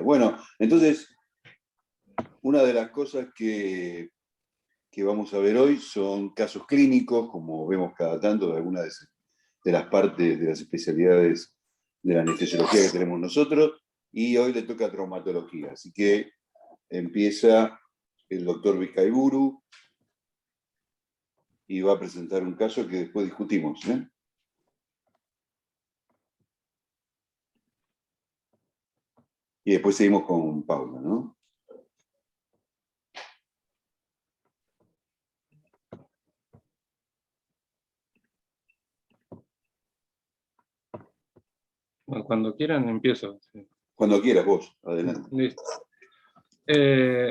Bueno, entonces, una de las cosas que vamos a ver hoy son casos clínicos, como vemos cada tanto de algunas de las partes de las especialidades de la anestesiología que tenemos nosotros, y hoy le toca traumatología. Así que empieza el doctor Vizcaiburu y va a presentar un caso que después discutimos. Y después seguimos con Paula, ¿no? Bueno, cuando quieran empiezo. Sí. Cuando quieras vos, adelante. Listo.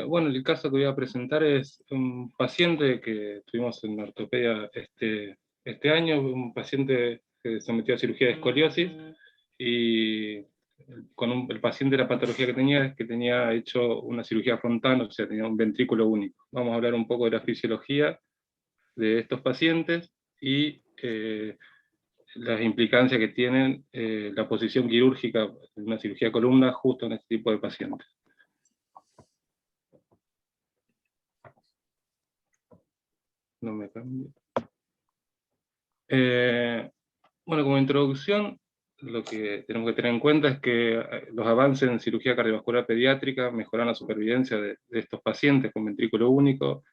Bueno, el caso que voy a presentar es un paciente que tuvimos en ortopedia este año, un paciente que se sometió a cirugía de escoliosis, y el paciente, la patología que tenía es que tenía hecho una cirugía frontal, o sea, tenía un ventrículo único. Vamos a hablar un poco de la fisiología de estos pacientes y las implicancias que tienen la posición quirúrgica de una cirugía de columna justo en este tipo de pacientes. No me cambio. Bueno, como introducción, lo que tenemos que tener en cuenta es que los avances en cirugía cardiovascular pediátrica mejoran la supervivencia de estos pacientes con ventrículo único.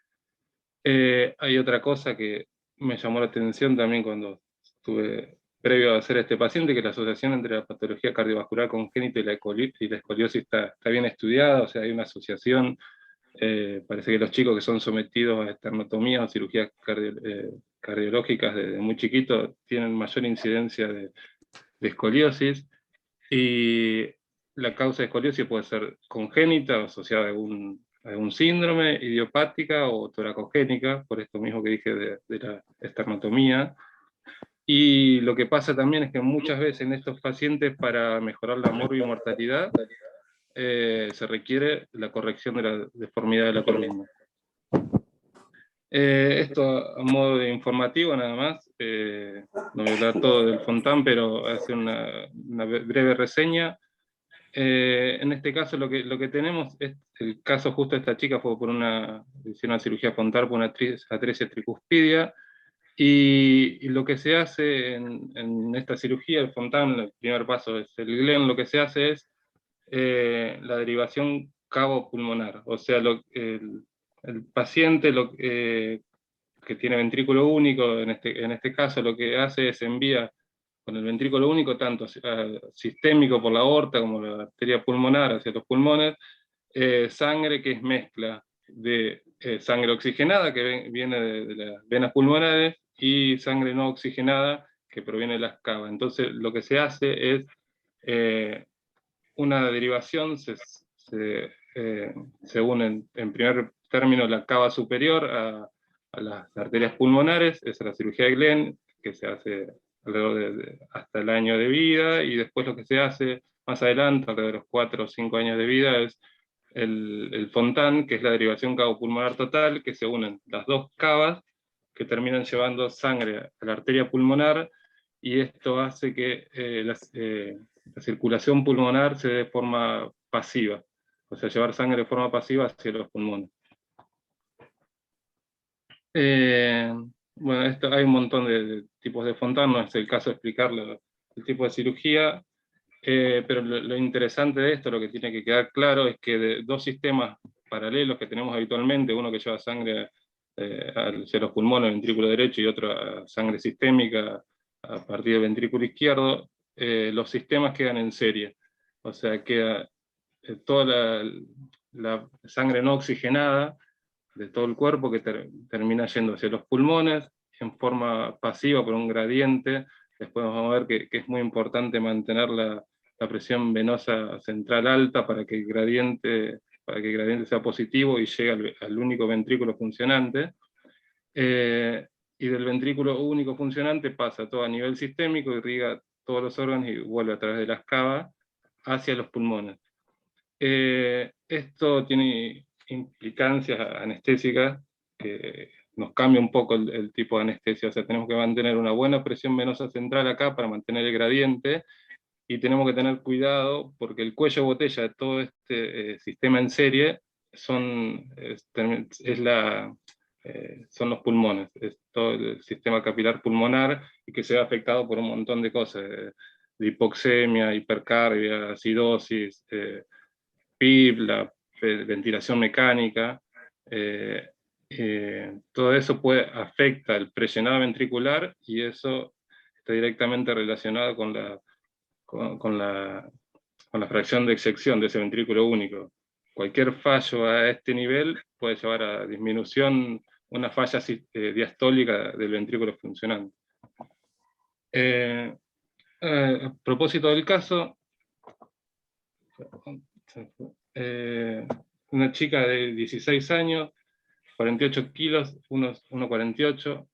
Hay otra cosa que me llamó la atención también cuando estuve previo a hacer este paciente, que la asociación entre la patología cardiovascular congénita y la escoliosis está bien estudiada, o sea, hay una asociación. Parece que los chicos que son sometidos a esternotomía o cirugías cardiológicas desde muy chiquitos tienen mayor incidencia de escoliosis, y la causa de escoliosis puede ser congénita o asociada a algún síndrome, idiopática o toracogénica, por esto mismo que dije de la esternotomía. Y lo que pasa también es que muchas veces en estos pacientes, para mejorar la morbimortalidad, se requiere la corrección de la deformidad de la columna. Esto a modo de informativo nada más, no voy a hablar todo del Fontán, pero hacer una breve reseña. En este caso lo que tenemos es el caso justo de esta chica fue por hicieron una cirugía Fontán por una atresia tricuspidia, y lo que se hace en esta cirugía, el Fontán, el primer paso es el Glenn, lo que se hace es la derivación cabo-pulmonar, o sea, el paciente que tiene ventrículo único, en este caso lo que hace es envía con el ventrículo único, tanto sistémico por la aorta como la arteria pulmonar hacia los pulmones, sangre que es mezcla de sangre oxigenada que viene de las venas pulmonares y sangre no oxigenada que proviene de las cavas. Entonces lo que se hace es una derivación, se une en primer término la cava superior a las arterias pulmonares, esa es la cirugía de Glenn, que se hace alrededor hasta el año de vida, y después lo que se hace más adelante, alrededor de los 4 o 5 años de vida, es el Fontán, que es la derivación cavo-pulmonar total, que se unen las dos cavas, que terminan llevando sangre a la arteria pulmonar, y esto hace que la circulación pulmonar se dé de forma pasiva, o sea, llevar sangre de forma pasiva hacia los pulmones. Bueno, hay un montón de tipos de Fontán, no es el caso de explicar el tipo de cirugía, pero lo interesante de esto, lo que tiene que quedar claro, es que de dos sistemas paralelos que tenemos habitualmente, uno que lleva sangre hacia los pulmones, el ventrículo derecho, y otro sangre sistémica a partir del ventrículo izquierdo, los sistemas quedan en serie. O sea, queda toda la sangre no oxigenada de todo el cuerpo que termina yendo hacia los pulmones en forma pasiva por un gradiente. Después vamos a ver que es muy importante mantener la presión venosa central alta para que el gradiente sea positivo y llegue al único ventrículo funcionante. Y del ventrículo único funcionante pasa todo a nivel sistémico, irriga todos los órganos y vuelve a través de las cavas hacia los pulmones. Esto tiene implicancias anestésicas que nos cambia un poco el tipo de anestesia, o sea, tenemos que mantener una buena presión venosa central acá para mantener el gradiente, y tenemos que tener cuidado porque el cuello de botella de todo este sistema en serie son los pulmones, es todo el sistema capilar pulmonar, y que se ve afectado por un montón de cosas, de hipoxemia, hipercarbia, acidosis, PIB, la ventilación mecánica. eh, Todo eso afecta el prellenado ventricular, y eso está directamente relacionado con la fracción de exección de ese ventrículo único. Cualquier fallo a este nivel puede llevar a disminución, una falla diastólica del ventrículo funcionante. A propósito del caso, una chica de 16 años, 48 kilos, 1,48.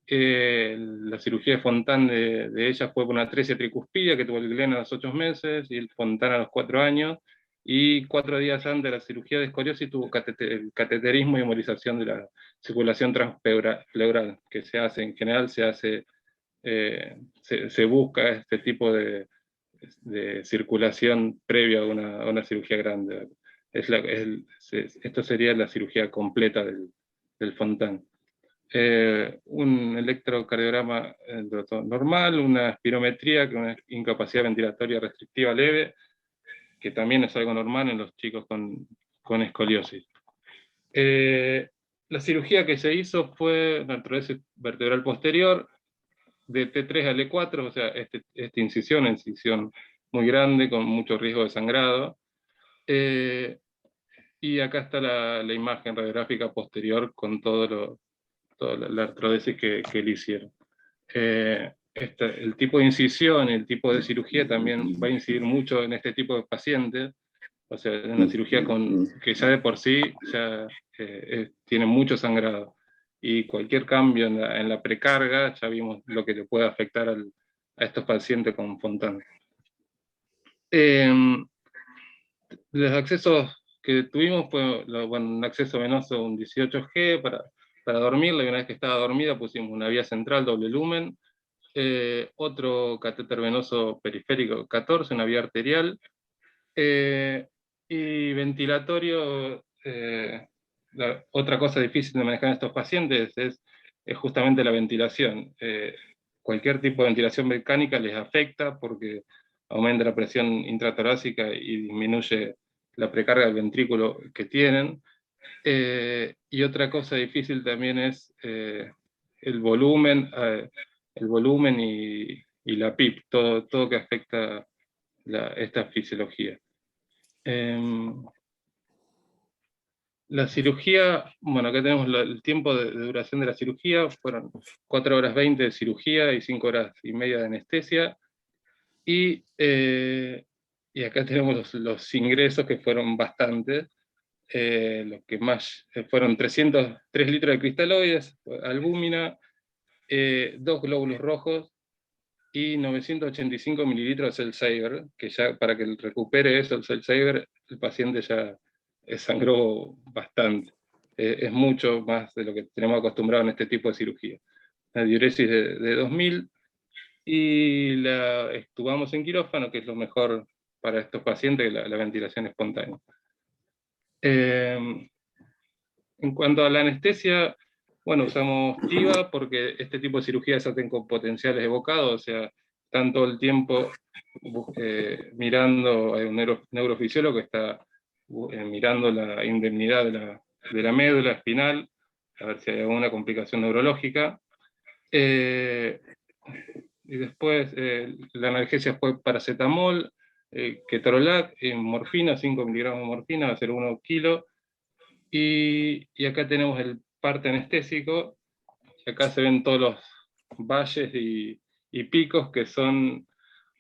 La cirugía de Fontán de ella fue por una atresia tricuspidia que tuvo el Glenn a los 8 meses y el Fontán a los 4 años. Y 4 días antes de la cirugía de escoliosis tuvo cateterismo y embolización de la circulación transpleural, que se hace, en general se busca este tipo de circulación previa a una cirugía grande. Esto sería la cirugía completa del Fontán. Un electrocardiograma normal, una espirometría con una incapacidad ventilatoria restrictiva leve, que también es algo normal en los chicos con escoliosis. La cirugía que se hizo fue una artrodesis vertebral posterior, de T3 a L4, o sea, esta incisión muy grande, con mucho riesgo de sangrado. Y acá está la imagen radiográfica posterior con toda la artrodesis que le hicieron. El tipo de incisión, el tipo de cirugía también va a incidir mucho en este tipo de pacientes. O sea, es una cirugía que ya de por sí tiene mucho sangrado. Y cualquier cambio en la precarga, ya vimos lo que le puede afectar a estos pacientes con Fontán. Los accesos que tuvimos fue un acceso venoso, un 18G para dormirla, y una vez que estaba dormida pusimos una vía central doble lumen, otro catéter venoso periférico 14, una vía arterial, y ventilatorio. Otra cosa difícil de manejar en estos pacientes es justamente la ventilación. Cualquier tipo de ventilación mecánica les afecta porque aumenta la presión intratorácica y disminuye la precarga del ventrículo que tienen. Y otra cosa difícil también es el volumen y la PIP, todo que afecta esta fisiología. La cirugía, bueno, acá tenemos el tiempo de duración de la cirugía, fueron 4 horas 20 de cirugía y 5 horas y media de anestesia, y acá tenemos los ingresos, que fueron bastantes. Los que más fueron 303 litros de cristaloides, albúmina, 2 glóbulos rojos y 985 mililitros de Cell-Saver, que ya para que recupere eso el Cell-Saver, el paciente ya sangró bastante. Es mucho más de lo que tenemos acostumbrado en este tipo de cirugía. La diuresis de 2000, y la extubamos en quirófano, que es lo mejor para estos pacientes, la ventilación espontánea. En cuanto a la anestesia, bueno, usamos TIVA porque este tipo de cirugías se hacen con potenciales evocados, o sea, están todo el tiempo mirando, hay un neurofisiólogo que está mirando la indemnidad de la médula espinal, a ver si hay alguna complicación neurológica. Y después la analgesia fue paracetamol, ketorolac, morfina, 5 miligramos de morfina, va a ser 1 kilo. Y acá tenemos el parte anestésico, y acá se ven todos los valles y picos que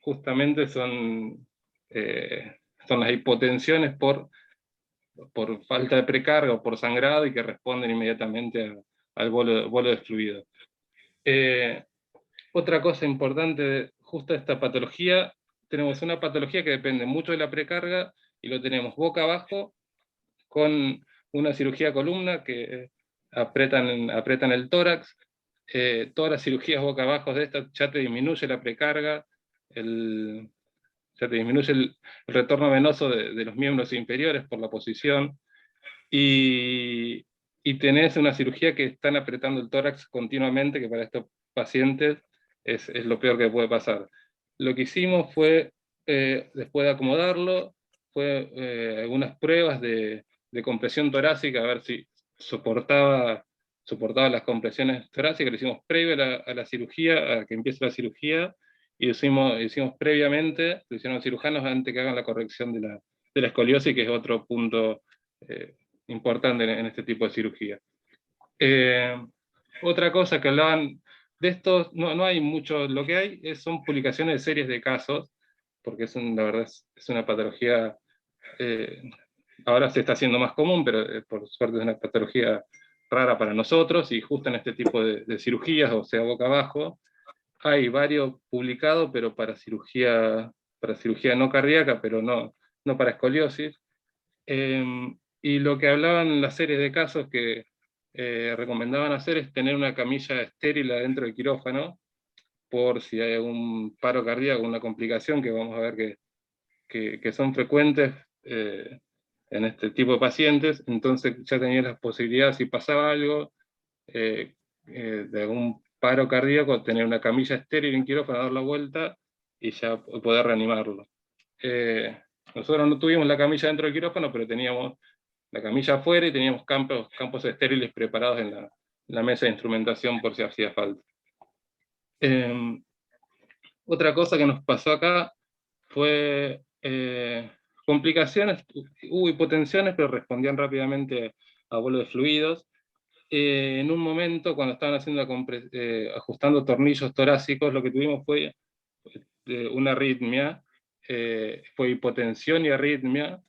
justamente son las hipotensiones por falta de precarga o por sangrado, y que responden inmediatamente al bolo de fluido. Otra cosa importante de justo esta patología, tenemos una patología que depende mucho de la precarga, y lo tenemos boca abajo, con una cirugía de columna que apretan el tórax. Todas las cirugías boca abajo de esta ya te disminuye la precarga, ya te disminuye el retorno venoso de los miembros inferiores por la posición, y tenés una cirugía que están apretando el tórax continuamente, que para estos pacientes es lo peor que puede pasar. Lo que hicimos fue, después de acomodarlo, fue algunas pruebas de compresión torácica, a ver si soportaba las compresiones torácicas. Lo hicimos previo a la cirugía, a que empiece la cirugía, y hicimos previamente, lo hicieron los cirujanos antes que hagan la corrección de la escoliosis, que es otro punto importante en este tipo de cirugía. Otra cosa que hablaban de estos, no hay mucho, lo que hay son publicaciones de series de casos, porque la verdad es una patología, ahora se está haciendo más común, pero por suerte es una patología rara para nosotros, y justo en este tipo de cirugías, o sea, boca abajo, hay varios publicados, pero para cirugía no cardíaca, pero no para escoliosis. Y lo que hablaban en las series de casos que recomendaban hacer es tener una camilla estéril adentro del quirófano, por si hay algún paro cardíaco, una complicación que vamos a ver que son frecuentes en este tipo de pacientes. Entonces ya tenía las posibilidades, si pasaba algo, de algún paro cardíaco, tener una camilla estéril en quirófano, dar la vuelta y ya poder reanimarlo. Nosotros no tuvimos la camilla dentro del quirófano, pero teníamos la camilla afuera y teníamos campos estériles preparados en la mesa de instrumentación por si hacía falta. Otra cosa que nos pasó acá fue complicaciones, hubo hipotensiones, pero respondían rápidamente a vuelo de fluidos. En un momento, cuando estaban haciendo ajustando tornillos torácicos, lo que tuvimos fue una arritmia, fue hipotensión y arritmia,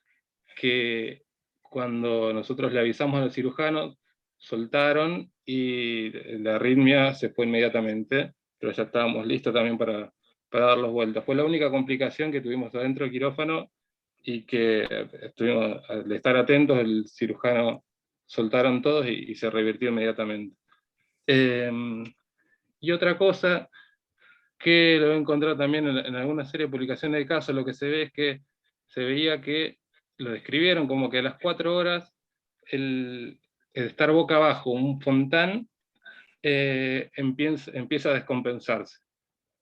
que cuando nosotros le avisamos a los cirujanos, soltaron y la arritmia se fue inmediatamente, pero ya estábamos listos también para dar las vueltas. Fue la única complicación que tuvimos adentro del quirófano, y que estuvimos, al estar atentos, el cirujano soltaron todos y se revirtió inmediatamente. Y otra cosa que lo he encontrado también en alguna serie de publicaciones de casos, lo que se ve es que se veía que lo describieron como que a las 4 horas el estar boca abajo, un fontán, empieza a descompensarse.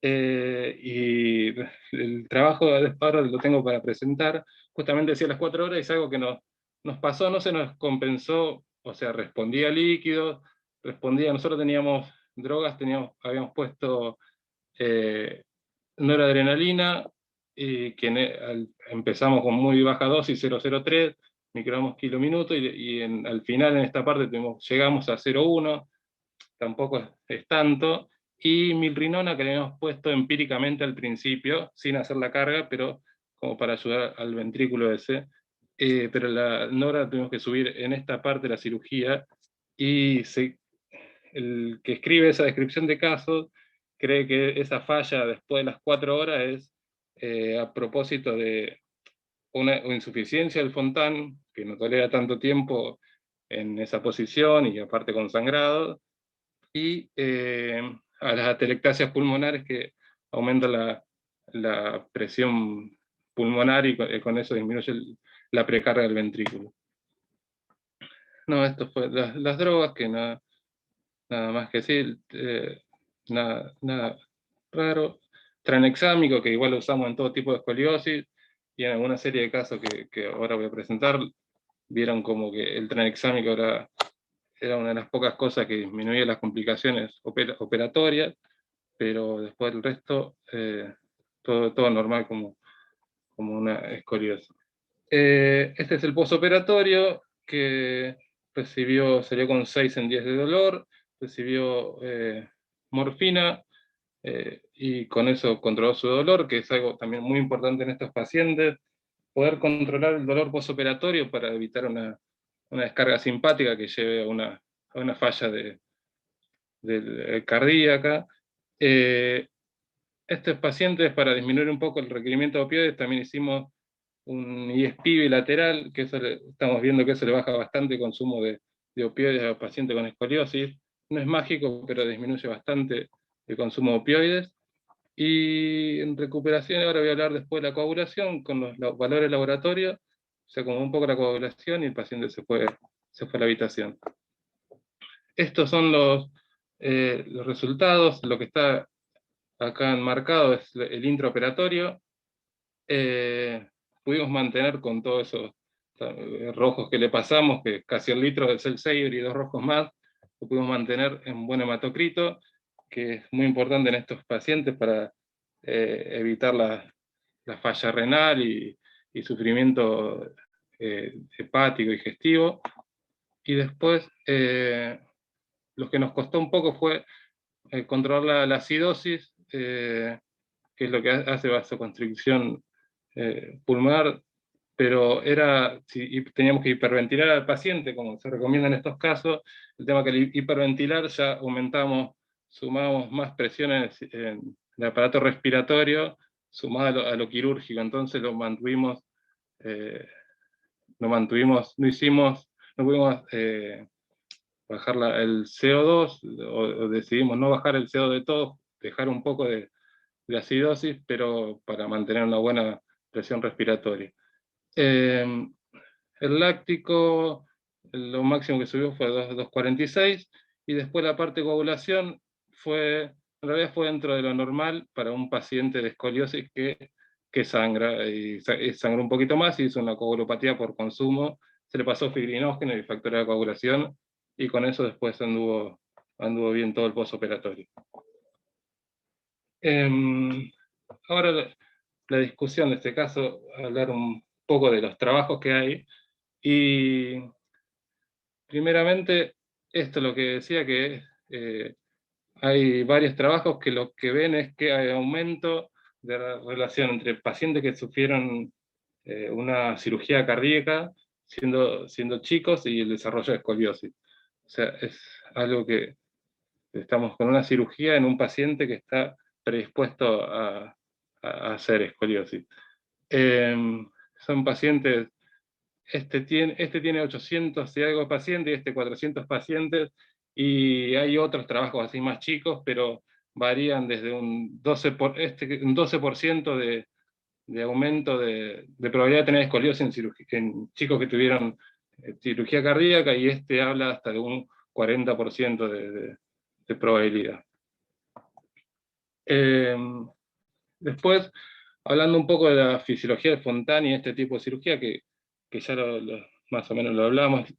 Y el trabajo de ahora lo tengo para presentar, justamente decía las 4 horas, y es algo que nos pasó, no se nos compensó, o sea, respondía líquido, nosotros teníamos drogas, habíamos puesto noradrenalina, y que empezamos con muy baja dosis, 0,03 microgramos kilo minuto, y al final en esta parte llegamos a 0,1, tampoco es tanto, y milrinona, que le habíamos puesto empíricamente al principio, sin hacer la carga, pero como para ayudar al ventrículo ese. Pero la nora tuvimos que subir en esta parte de la cirugía, y el que escribe esa descripción de casos cree que esa falla después de las 4 horas es a propósito de una insuficiencia del fontán, que no tolera tanto tiempo en esa posición y aparte con sangrado, y a las atelectasias pulmonares, que aumenta la presión pulmonar, y con eso disminuye la precarga del ventrículo. No, esto fue las drogas, que nada más que decir, nada raro. Tranexámico, que igual lo usamos en todo tipo de escoliosis, y en alguna serie de casos que ahora voy a presentar, vieron como que el tranexámico era una de las pocas cosas que disminuía las complicaciones operatorias, pero después del resto, todo normal, como una escoliosis. Este es el postoperatorio, que salió con 6 en 10 de dolor, recibió morfina, y con eso controló su dolor, que es algo también muy importante en estos pacientes, poder controlar el dolor postoperatorio para evitar una descarga simpática que lleve a una falla cardíaca. Estos pacientes, para disminuir un poco el requerimiento de opioides, también hicimos un ISP bilateral, que estamos viendo que eso le baja bastante el consumo de opioides a los pacientes con escoliosis. No es mágico, pero disminuye bastante el consumo de opioides. Y en recuperación, ahora voy a hablar después de la coagulación, con los valores de laboratorio, se acomodó un poco la coagulación y el paciente se fue a la habitación. Estos son los resultados. Lo que está acá enmarcado es el intraoperatorio. Pudimos mantener con todos esos rojos que le pasamos, que casi el litro del cel Saver y 2 rojos más, lo pudimos mantener en buen hematocrito, que es muy importante en estos pacientes para evitar la falla renal y sufrimiento hepático y digestivo. Y después, lo que nos costó un poco fue controlar la acidosis, que es lo que hace vasoconstricción pulmonar, pero si teníamos que hiperventilar al paciente, como se recomienda en estos casos. El tema que al hiperventilar ya sumamos más presión en el aparato respiratorio, sumado a lo quirúrgico, entonces no pudimos bajar el CO2, o decidimos no bajar el CO2 de todo, dejar un poco de acidosis, pero para mantener una buena presión respiratoria. El láctico, lo máximo que subió fue 246, y después la parte de coagulación en realidad fue dentro de lo normal para un paciente de escoliosis que sangra, y sangró un poquito más y hizo una coagulopatía por consumo, se le pasó fibrinógeno y factor de coagulación, y con eso después anduvo bien todo el postoperatorio. Ahora la discusión de este caso, hablar un poco de los trabajos que hay, y primeramente esto es lo que decía, que hay varios trabajos que lo que ven es que hay aumento de la relación entre pacientes que sufrieron una cirugía cardíaca siendo chicos y el desarrollo de escoliosis. O sea, es algo que estamos con una cirugía en un paciente que está predispuesto a hacer escoliosis. Son pacientes, este tiene 800 y algo pacientes, y este 400 pacientes, y hay otros trabajos así más chicos, pero varían desde un 12% de aumento de probabilidad de tener escoliosis en chicos que tuvieron cirugía cardíaca, y este habla hasta de un 40% de probabilidad. Después, hablando un poco de la fisiología de Fontana y este tipo de cirugía, que ya más o menos lo hablamos,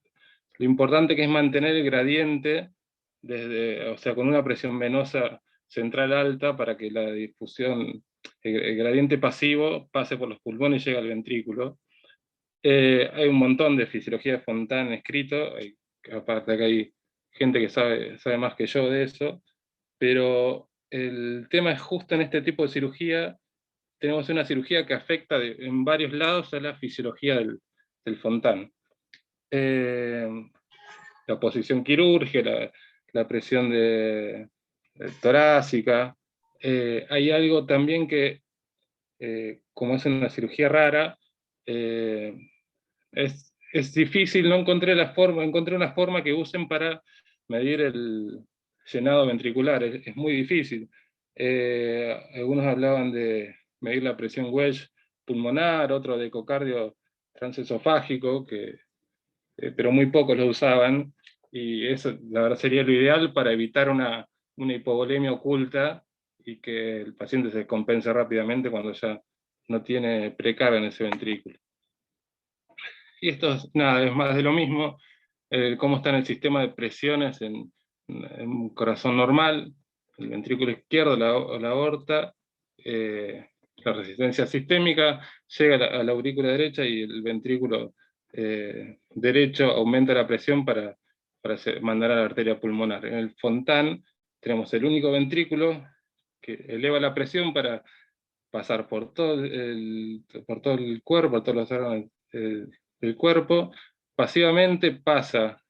lo importante que es mantener el gradiente, o sea, con una presión venosa central alta, para que la difusión, el gradiente pasivo pase por los pulmones y llegue al ventrículo. Hay un montón de fisiología de Fontana escrito, aparte de que hay gente que sabe más que yo de eso, pero el tema es justo en este tipo de cirugía, tenemos una cirugía que afecta en varios lados a la fisiología del Fontán. La posición quirúrgica, la presión torácica. Hay algo también que, como es una cirugía rara, es difícil, no encontré una forma que usen para medir el llenado ventricular, es muy difícil. Algunos hablaban de medir la presión Welch pulmonar, otro de ecocardio transesofágico, pero muy pocos lo usaban, y eso la verdad sería lo ideal para evitar una hipovolemia oculta y que el paciente se compense rápidamente cuando ya no tiene precarga en ese ventrículo. Y esto es más de lo mismo, cómo está en el sistema de presiones en un corazón normal, el ventrículo izquierdo, la aorta, la resistencia sistémica, llega a la aurícula derecha, y el ventrículo derecho aumenta la presión para mandar a la arteria pulmonar. En el Fontán tenemos el único ventrículo que eleva la presión para pasar por todo el cuerpo, por todos los órganos del cuerpo. Pasivamente pasa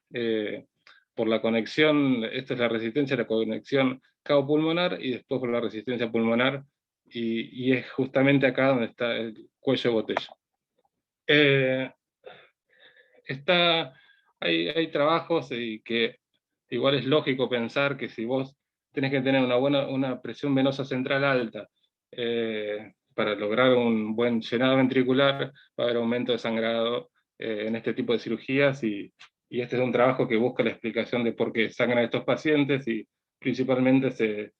por la conexión, esta es la resistencia, la conexión cabo-pulmonar, y después por la resistencia pulmonar, y es justamente acá donde está el cuello de botella. Hay trabajos que igual es lógico pensar que si vos tenés que tener una presión venosa central alta para lograr un buen llenado ventricular, va a haber aumento de sangrado en este tipo de cirugías, y este es un trabajo que busca la explicación de por qué sangran estos pacientes, y principalmente se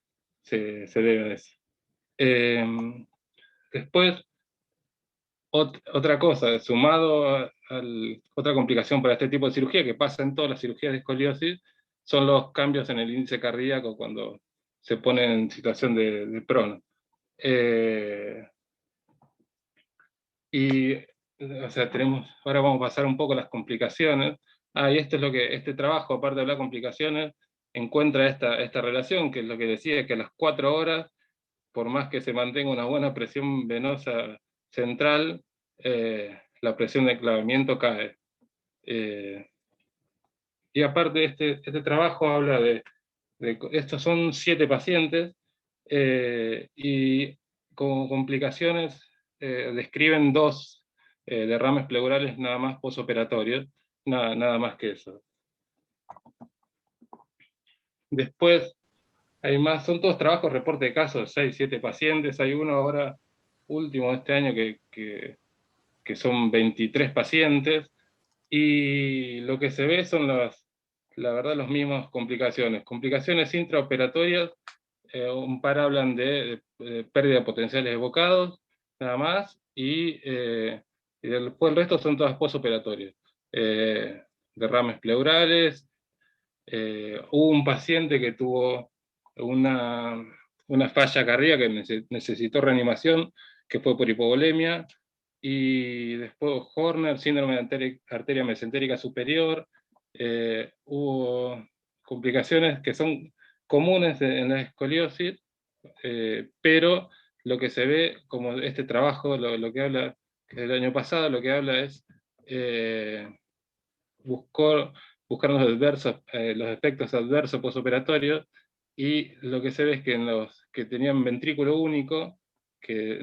debe a eso. Después, otra cosa, otra complicación para este tipo de cirugía, que pasa en todas las cirugías de escoliosis, son los cambios en el índice cardíaco cuando se pone en situación de prono. Y, o sea, ahora vamos a pasar un poco a las complicaciones. Y esto es lo que este trabajo, aparte de hablar de complicaciones, encuentra esta relación, que es lo que decía, que a las 4 horas, por más que se mantenga una buena presión venosa central, la presión de clavamiento cae. Y aparte, este trabajo habla estos son 7 pacientes, y como complicaciones describen 2 derrames pleurales nada más posoperatorios, nada más que eso. Después, hay más, son todos trabajos, reporte de casos, 6, 7 pacientes, hay uno ahora último de este año que son 23 pacientes, y lo que se ve son la verdad, las mismas complicaciones. Complicaciones intraoperatorias, un par hablan de pérdida de potenciales evocados, nada más, y después el resto son todas posoperatorias. Derrames pleurales, hubo un paciente que tuvo una falla cardíaca que necesitó reanimación, que fue por hipovolemia, y después Horner, síndrome de arteria mesentérica superior. Hubo complicaciones que son comunes en la escoliosis, pero lo que se ve, como este trabajo, lo que habla, que es del año pasado, lo que habla es buscar los efectos adversos posoperatorios, y lo que se ve es que en los que tenían ventrículo único, que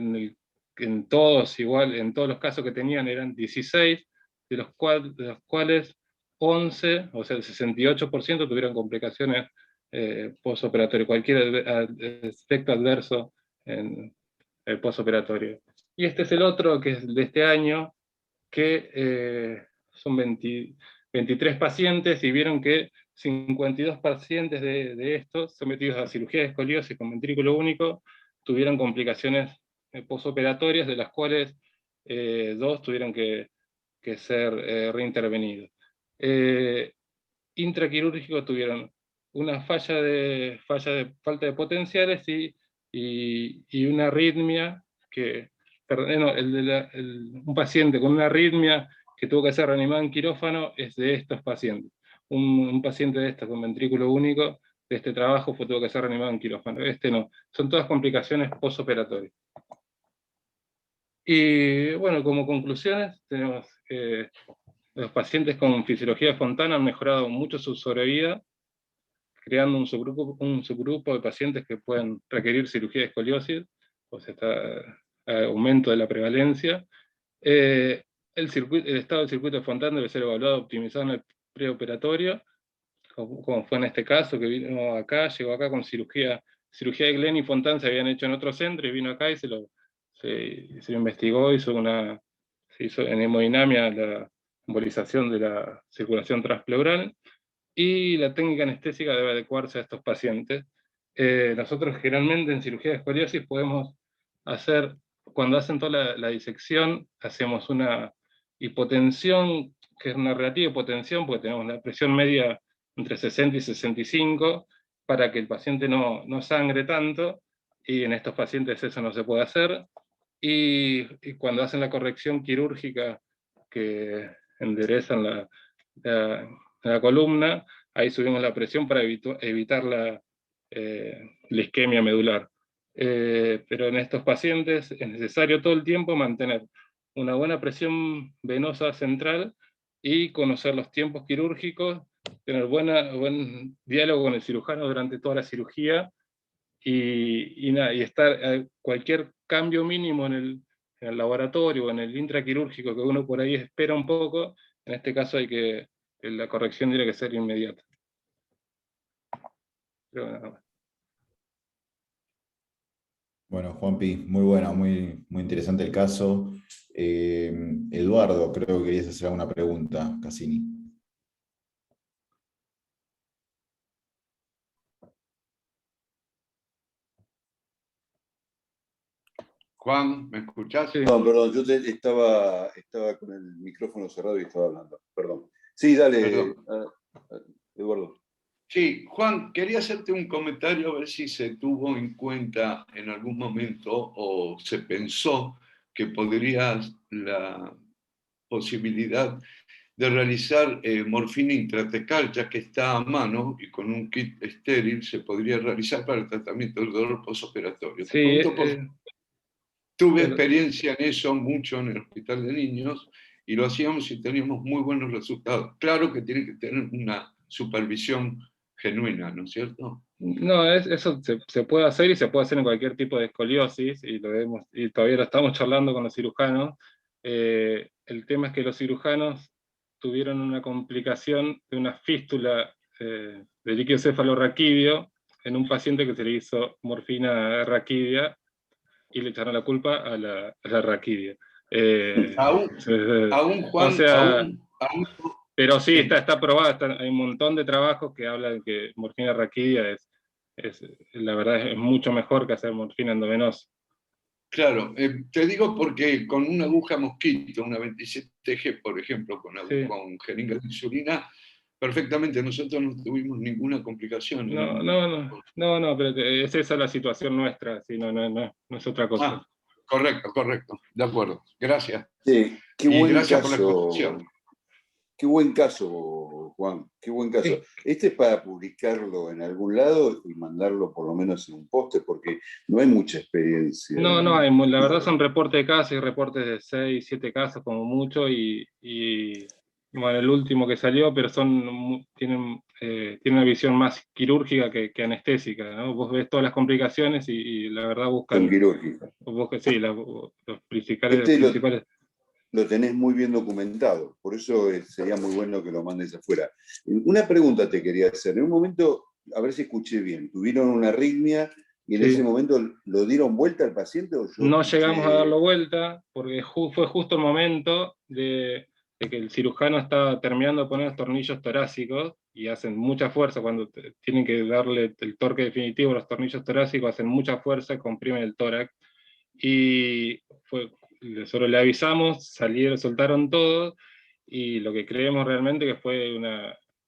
en todos igual, en todos los casos que tenían eran 16, de los cuales 11, o sea el 68% tuvieron complicaciones posoperatorias, cualquier efecto adverso en el posoperatorio. Y este es el otro, que es de este año, que son 23 pacientes, y vieron que 52 pacientes de estos, sometidos a cirugía de escoliosis con ventrículo único, tuvieron complicaciones posoperatorias, de las cuales 2 tuvieron que ser reintervenidos. Intraquirúrgico tuvieron una falta de potenciales, y una arritmia un paciente con una arritmia que tuvo que ser reanimado en quirófano es de estos pacientes. Un paciente de estos con ventrículo único de este trabajo tuvo que ser reanimado en quirófano. Este no. Son todas complicaciones posoperatorias. Y bueno, como conclusiones, tenemos los pacientes con fisiología de Fontana han mejorado mucho su sobrevida, creando un subgrupo de pacientes que pueden requerir cirugía de escoliosis, o sea, aumento de la prevalencia. El estado del circuito de Fontana debe ser evaluado, optimizado en el preoperatorio, como fue en este caso, que llegó acá con cirugía de Glenn y Fontana se habían hecho en otro centro, y vino acá y se lo investigó, se hizo en hemodinamia la embolización de la circulación transpleural, y la técnica anestésica debe adecuarse a estos pacientes. Nosotros generalmente en cirugía de escoliosis podemos hacer, cuando hacen toda la disección, hacemos una hipotensión, que es una relativa hipotensión, porque tenemos la presión media entre 60 y 65, para que el paciente no sangre tanto, y en estos pacientes eso no se puede hacer. Y cuando hacen la corrección quirúrgica, que enderezan la columna, ahí subimos la presión para evitar la isquemia medular. Pero en estos pacientes es necesario todo el tiempo mantener una buena presión venosa central, y conocer los tiempos quirúrgicos, tener buen diálogo con el cirujano durante toda la cirugía, y estar cualquier cambio mínimo en el laboratorio o en el intraquirúrgico que uno por ahí espera un poco, en este caso la corrección tiene que ser inmediata. Pero nada más. Bueno, Juanpi, muy bueno, muy interesante el caso. Eduardo, creo que querías hacer alguna pregunta, Cassini. Juan, ¿me escuchás? Sí. No, perdón, estaba con el micrófono cerrado y estaba hablando. Perdón. Sí, dale, Perdón. Eduardo. Sí, Juan, quería hacerte un comentario a ver si se tuvo en cuenta en algún momento o se pensó que podría la posibilidad de realizar morfina intratecal, ya que está a mano y con un kit estéril se podría realizar para el tratamiento del dolor postoperatorio. Te Sí, pregunto porque tuve el- experiencia en eso mucho en el hospital de niños y lo hacíamos y teníamos muy buenos resultados. Claro que tiene que tener una supervisión genuina, ¿no es cierto? no, eso se puede hacer y se puede hacer en cualquier tipo de escoliosis, y y todavía lo estamos charlando con los cirujanos. El tema es que los cirujanos tuvieron una complicación de una fístula de líquido cefalorraquídeo en un paciente que se le hizo morfina raquídea y le echaron la culpa a la raquidia. Aún, aún O Juan, sea, aún pero sí, sí. está probada, hay un montón de trabajos que hablan que morfina raquídea la verdad es mucho mejor que hacer morfina endovenosa. Claro, te digo porque con una aguja mosquito, una 27G, por ejemplo, Sí. con jeringa de insulina, perfectamente nosotros no tuvimos ninguna complicación. No, pero es esa la situación nuestra, sí, no es otra cosa. Correcto, correcto, de acuerdo. Gracias. Sí, qué Y buen gracias por la caso, exposición. qué buen caso, Juan, qué buen caso. Sí, Este es para publicarlo en algún lado y mandarlo por lo menos en un póster, porque no hay mucha experiencia. No, la verdad son reportes de casos y reportes de 6, 7 casos como mucho, y bueno, el último que salió, pero tienen una visión más quirúrgica que anestésica, ¿no? Vos ves todas las complicaciones y la verdad Son buscan, quirúrgicas. sí, los Este principales. lo tenés muy bien documentado, por eso sería muy bueno que lo mandes afuera. Una pregunta te quería hacer. En un momento, a ver si escuché bien, tuvieron una arritmia y en ese Sí. momento lo dieron vuelta al paciente o yo No llegamos a escuché. darlo vuelta porque fue justo el momento de que el cirujano estaba terminando de poner los tornillos torácicos y hacen mucha fuerza cuando tienen que darle el torque definitivo a los tornillos torácicos, hacen mucha fuerza, comprimen el tórax, y solo le avisamos, soltaron todo, y lo que creemos realmente que fue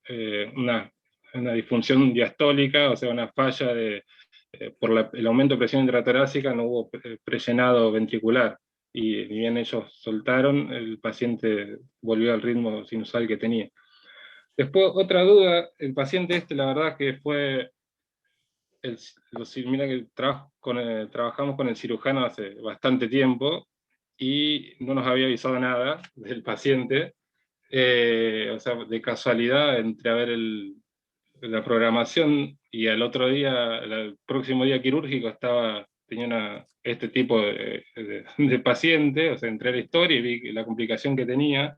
eh, una, una disfunción diastólica, o sea, una falla por el aumento de presión intratorácica, no hubo prellenado ventricular, y ni bien ellos soltaron, el paciente volvió al ritmo sinusal que tenía. Después, otra duda, el paciente la verdad que fue, mira que trabajamos con el cirujano hace bastante tiempo, y no nos había avisado nada del paciente. O sea, de casualidad, entre a ver la programación y al otro día, el próximo día quirúrgico, tenía este tipo de paciente, o sea, entré a la historia y vi la complicación que tenía,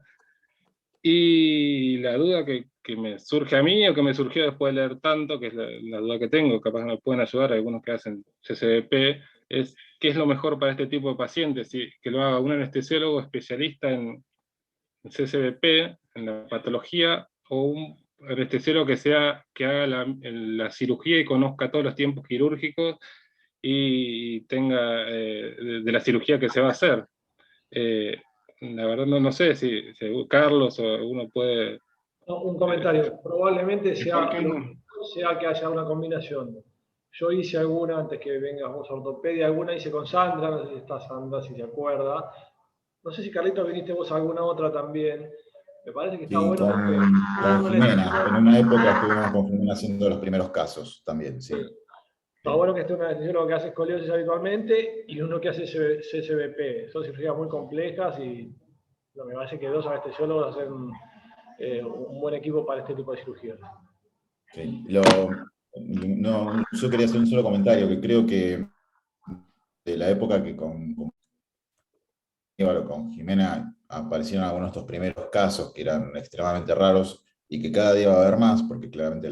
y la duda que me surge a mí, o que me surgió después de leer tanto, que es la duda que tengo, capaz me pueden ayudar algunos que hacen CCBP, es qué es lo mejor para este tipo de pacientes, que lo haga un anestesiólogo especialista en CCBP, en la patología, o un anestesiólogo que haga la cirugía y conozca todos los tiempos quirúrgicos y tenga de la cirugía que se va a hacer. Eh, la verdad no sé si Carlos o alguno puede. No, un comentario. Probablemente ¿Y por sea, qué lo no? mejor sea que haya una combinación. Yo hice alguna, antes que vengas vos a ortopedia, alguna hice con Sandra, no sé si está Sandra, si se acuerda. No sé si Carlitos viniste vos a alguna otra también. Me parece que está Y bueno porque con un Jimena, en anestesiólogo, una época estuvimos con Jimena haciendo los primeros casos también, sí. está bueno que esté un anestesiólogo que hace escoliosis habitualmente y uno que hace CCBP. Son cirugías muy complejas y lo que me parece que dos anestesiólogos hacen un buen equipo para este tipo de cirugías. Sí. No, yo quería hacer un solo comentario, que creo que de la época que con Jimena aparecieron algunos de estos primeros casos que eran extremadamente raros y que cada día va a haber más, porque claramente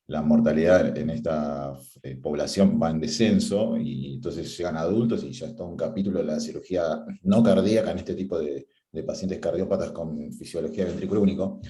la mortalidad en esta población va en descenso, y entonces llegan adultos y ya está un capítulo de la cirugía no cardíaca en este tipo de pacientes cardiópatas con fisiología de ventrículo único.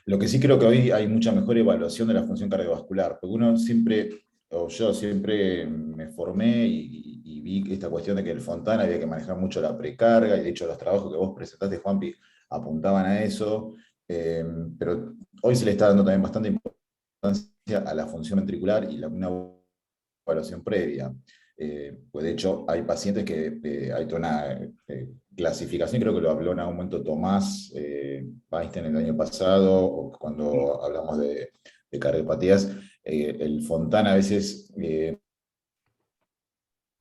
Lo que sí creo que hoy hay mucha mejor evaluación de la función cardiovascular, porque uno siempre, o yo siempre me formé y vi esta cuestión de que el Fontana había que manejar mucho la precarga, y de hecho los trabajos que vos presentaste, Juanpi, apuntaban a eso, pero hoy se le está dando también bastante importancia a la función ventricular y una evaluación previa. Pues de hecho hay pacientes que hay toda una clasificación, creo que lo habló en algún momento Tomás Weinstein el año pasado, o cuando hablamos de cardiopatías, el Fontana a veces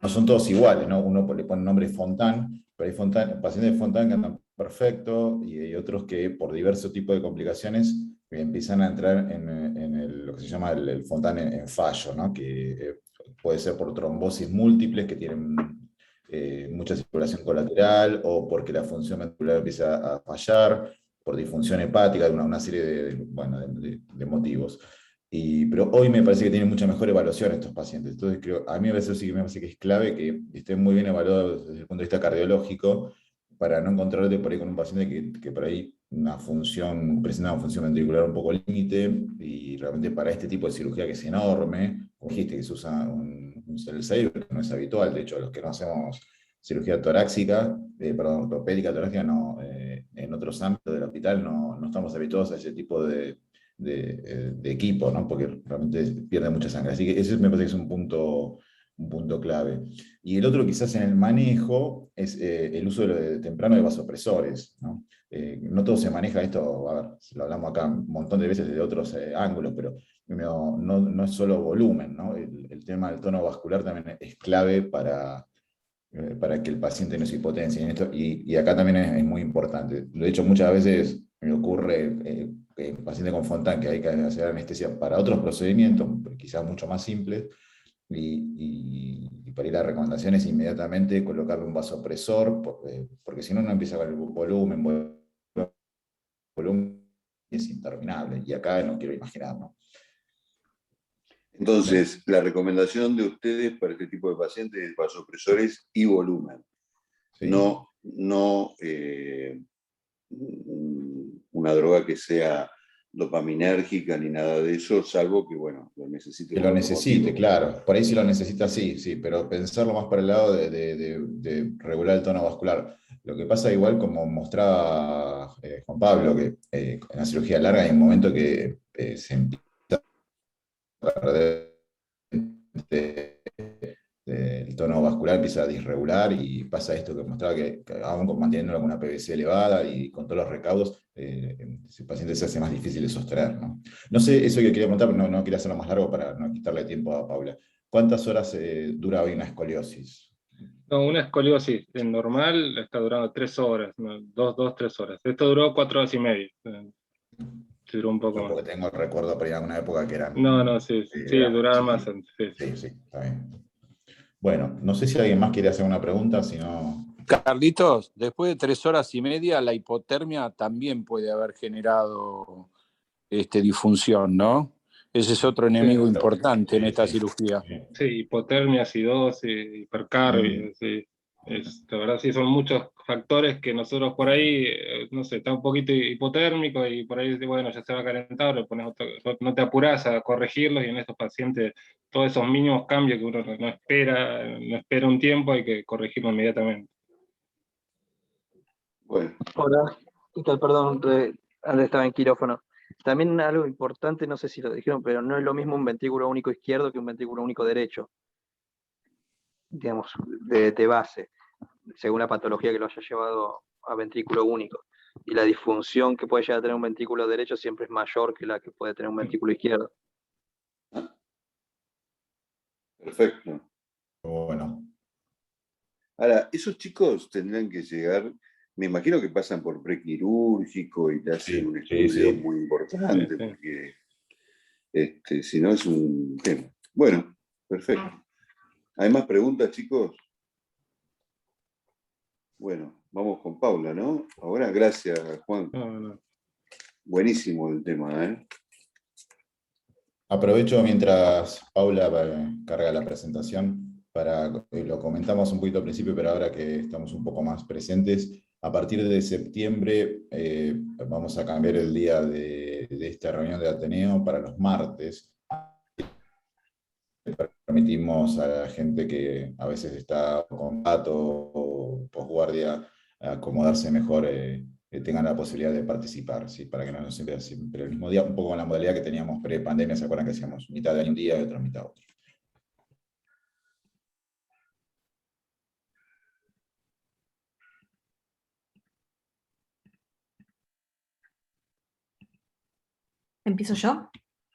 no son todos iguales, ¿no? Uno le pone nombre Fontán, pero hay pacientes de Fontán que andan perfecto, y hay otros que por diversos tipos de complicaciones empiezan a entrar en lo que se llama el Fontán en fallo, ¿no? Que puede ser por trombosis múltiples que tienen mucha circulación colateral, o porque la función ventricular empieza a fallar, por disfunción hepática, de una serie bueno, de motivos. Pero hoy me parece que tienen mucha mejor evaluación estos pacientes. Entonces, a mí a veces sí que me parece que es clave que estén muy bien evaluados desde el punto de vista cardiológico, para no encontrarte por ahí con un paciente que por ahí presenta una función ventricular un poco límite, y realmente para este tipo de cirugía, que es enorme, como dijiste, que se usa un cell saver, que no es habitual. De hecho, los que no hacemos cirugía torácica, ortopédica torácica, no, en otros ámbitos del hospital no estamos habituados a ese tipo de equipo, ¿no? Porque realmente pierde mucha sangre. Así que ese me parece que es un punto clave. Y el otro, quizás en el manejo, es el uso temprano de vasopresores, ¿no? No todo se maneja esto, a ver, lo hablamos acá un montón de veces desde otros ángulos, pero no es solo volumen, ¿no? El tema del tono vascular también es clave para que el paciente no se hipotensie. Y acá también es muy importante. De hecho, muchas veces me ocurre que el paciente con Fontán, que hay que hacer anestesia para otros procedimientos, quizás mucho más simples, y para ir a recomendaciones inmediatamente colocarle un vasopresor, porque si no, no empieza con el volumen, es interminable. Y acá no quiero imaginar, ¿no? Entonces, la recomendación de ustedes para este tipo de pacientes es vasopresores y volumen. Sí. No una droga que sea dopaminérgica ni nada de eso, salvo que, bueno, lo necesite. Que lo necesite, claro. Por ahí sí lo necesita, sí, pero pensarlo más para el lado de regular el tono vascular. Lo que pasa, igual como mostraba Juan Pablo, que en la cirugía larga hay un momento que se empieza a perder el tono vascular, empieza a disregular, y pasa esto que mostraba, que aún manteniendo alguna PVC elevada y con todos los recaudos, ese paciente se hace más difícil de sostener, ¿no? No sé, eso que quería preguntar, pero no quiero hacerlo más largo para no quitarle tiempo a Paula. ¿Cuántas horas dura hoy una escoliosis? No, una escoliosis normal está durando 3 horas, ¿no? 3 horas. Esto duró 4 horas y media. Sí, duró un poco Yo más. porque tengo recuerdo por ahí alguna época que No, sí, eran duraba más chiquitos. antes. Sí. Sí, está bien. Bueno, no sé si alguien más quiere hacer una pregunta, si no... Carlitos, después de 3 horas y media, la hipotermia también puede haber generado disfunción, ¿no? Ese es otro enemigo importante en esta cirugía. Sí, hipotermia, acidosis, hipercarbia, sí. La verdad sí son muchos factores que nosotros por ahí, no sé, está un poquito hipotérmico y por ahí, bueno, ya se va calentado, le pones no te apurás a corregirlos, y en estos pacientes todos esos mínimos cambios que uno no espera un tiempo, hay que corregirlo inmediatamente. Bueno, Hola, ¿qué tal? Perdón, antes estaba en quirófano. También algo importante, no sé si lo dijeron, pero no es lo mismo un ventrículo único izquierdo que un ventrículo único derecho, digamos, de base, según la patología que lo haya llevado a ventrículo único. Y la disfunción que puede llegar a tener un ventrículo derecho siempre es mayor que la que puede tener un ventrículo izquierdo. perfecto. Bueno. Ahora, esos chicos tendrán que llegar, me imagino que pasan por prequirúrgico y te hacen un estudio muy importante, porque si no es un tema. Bueno, perfecto. ¿Hay más preguntas, chicos? Bueno, vamos con Paula, ¿no? Ahora, gracias, Juan. No. Buenísimo el tema, ¿eh? Aprovecho mientras Paula carga la presentación lo comentamos un poquito al principio, pero ahora que estamos un poco más presentes, a partir de septiembre vamos a cambiar el día de esta reunión de Ateneo para los martes. Permitimos a la gente que a veces está con gato o posguardia acomodarse mejor, tengan la posibilidad de participar, ¿sí? Para que no nos siempre el mismo día, un poco con la modalidad que teníamos pre-pandemia. ¿Se acuerdan que hacíamos mitad de año un día y otra mitad otro? ¿Empiezo yo?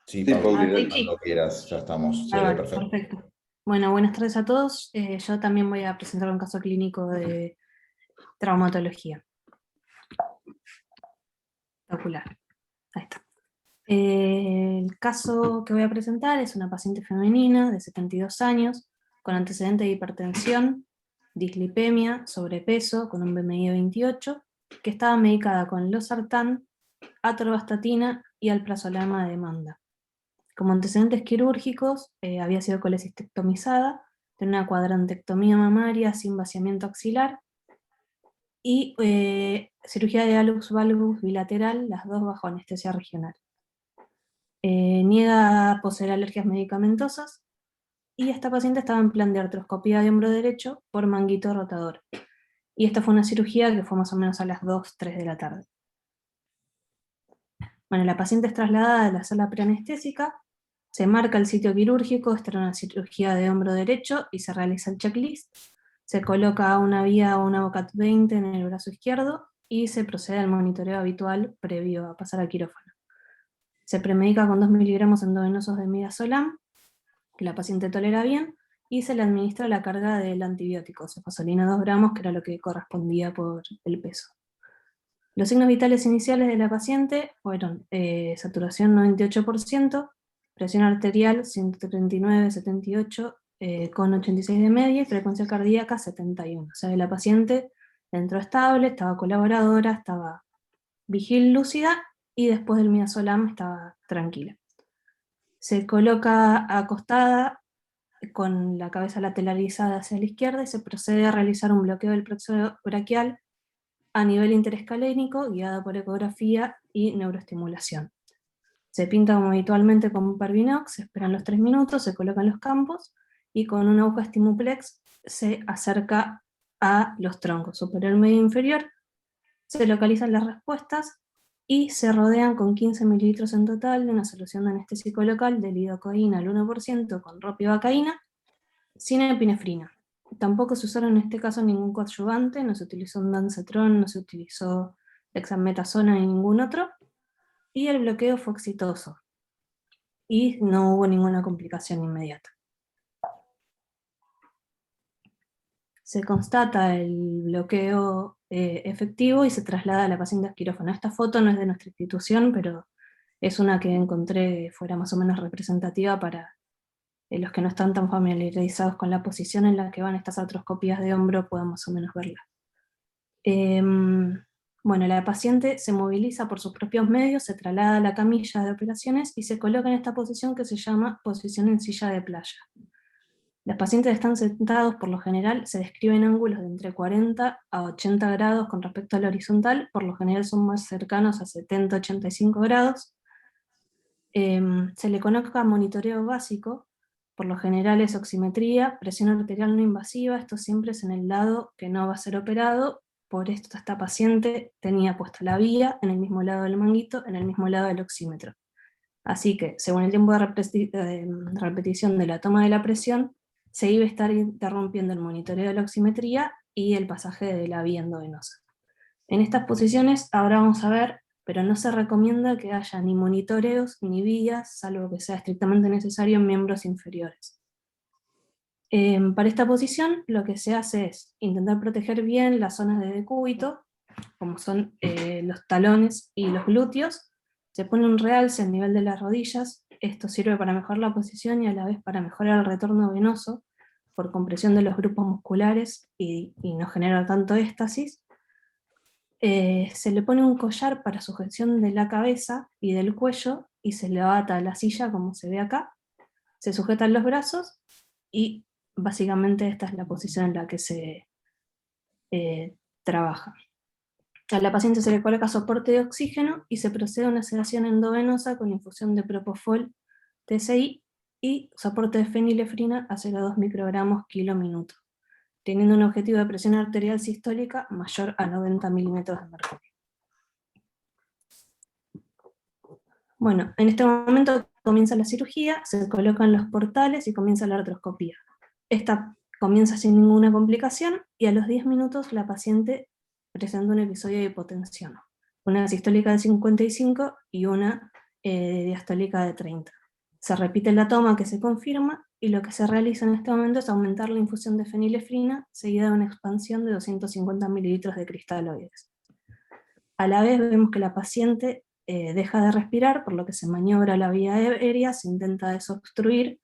Sí, Sí, Paula, Paula. cuando quieras, ya estamos, se ve Bárbaro, perfecto. perfecto. Bueno, buenas tardes a todos. Yo también voy a presentar un caso clínico de traumatología. Espectacular. Ahí está. El caso que voy a presentar es una paciente femenina de 72 años, con antecedente de hipertensión, dislipemia, sobrepeso, con un BMI de 28, que estaba medicada con losartán, atorvastatina y alprazolam a demanda. Como antecedentes quirúrgicos, había sido colecistectomizada, tenía una cuadrantectomía mamaria sin vaciamiento axilar y cirugía de hallux valgus bilateral, las dos bajo anestesia regional. Niega poseer alergias medicamentosas y esta paciente estaba en plan de artroscopía de hombro derecho por manguito rotador. Y esta fue una cirugía que fue más o menos a las 2, 3 de la tarde. Bueno, la paciente es trasladada a la sala preanestésica, se marca el sitio quirúrgico, esta era una cirugía de hombro derecho y se realiza el checklist, se coloca una vía o una Bocat 20 en el brazo izquierdo y se procede al monitoreo habitual previo a pasar al quirófano. Se premedica con 2 miligramos endovenosos de midazolam, que la paciente tolera bien, y se le administra la carga del antibiótico, cefazolina 2 gramos, que era lo que correspondía por el peso. Los signos vitales iniciales de la paciente fueron saturación 98%, presión arterial 139/78 con 86 de media y frecuencia cardíaca 71. O sea, la paciente entró estable, estaba colaboradora, estaba vigil lúcida y después del midazolam estaba tranquila. Se coloca acostada con la cabeza lateralizada hacia la izquierda y se procede a realizar un bloqueo del plexo braquial a nivel interescalénico, guiado por ecografía y neuroestimulación. Se pinta como habitualmente con un Pervinox, se esperan los 3 minutos, se colocan los campos y con una aguja Stimuplex se acerca a los troncos superior, medio e inferior, se localizan las respuestas y se rodean con 15 mililitros en total de una solución de anestésico local de lidocaína al 1% con ropivacaína, sin epinefrina. Tampoco se usaron en este caso ningún coadyuvante, no se utilizó un dancetrón, no se utilizó dexametasona ni ningún otro, y el bloqueo fue exitoso, y no hubo ninguna complicación inmediata. Se constata el bloqueo efectivo y se traslada a la paciente a quirófano. Esta foto no es de nuestra institución, pero es una que encontré fuera más o menos representativa para los que no están tan familiarizados con la posición en la que van estas artroscopías de hombro puedan más o menos verla. Bueno, la paciente se moviliza por sus propios medios, se traslada a la camilla de operaciones y se coloca en esta posición que se llama posición en silla de playa. Los pacientes están sentados, por lo general, se describen ángulos de entre 40 a 80 grados con respecto al horizontal, por lo general son más cercanos a 70-85 grados. Se le coloca monitoreo básico, por lo general es oximetría, presión arterial no invasiva, esto siempre es en el lado que no va a ser operado, por esto esta paciente tenía puesta la vía en el mismo lado del manguito, en el mismo lado del oxímetro. Así que, según el tiempo de repetición de la toma de la presión, se iba a estar interrumpiendo el monitoreo de la oximetría y el pasaje de la vía endovenosa. En estas posiciones ahora vamos a ver, pero no se recomienda que haya ni monitoreos ni vías, salvo que sea estrictamente necesario en miembros inferiores. Para esta posición lo que se hace es intentar proteger bien las zonas de decúbito, como son los talones y los glúteos. Se pone un realce al nivel de las rodillas, esto sirve para mejorar la posición y a la vez para mejorar el retorno venoso por compresión de los grupos musculares y no generar tanto éstasis. Se le pone un collar para sujeción de la cabeza y del cuello y se le ata a la silla, como se ve acá, se sujetan los brazos y básicamente esta es la posición en la que se trabaja. A la paciente se le coloca soporte de oxígeno y se procede a una sedación endovenosa con infusión de propofol, TSI y soporte de fenilefrina a 0,2 microgramos kilo minuto, teniendo un objetivo de presión arterial sistólica mayor a 90 milímetros de mercurio. Bueno, en este momento comienza la cirugía, se colocan los portales y comienza la artroscopía. Esta comienza sin ninguna complicación y a los 10 minutos la paciente presenta un episodio de hipotensión, una sistólica de 55 y una diastólica de 30. Se repite la toma que se confirma y lo que se realiza en este momento es aumentar la infusión de fenilefrina seguida de una expansión de 250 mililitros de cristaloides. A la vez vemos que la paciente deja de respirar, por lo que se maniobra la vía aérea, se intenta desobstruir,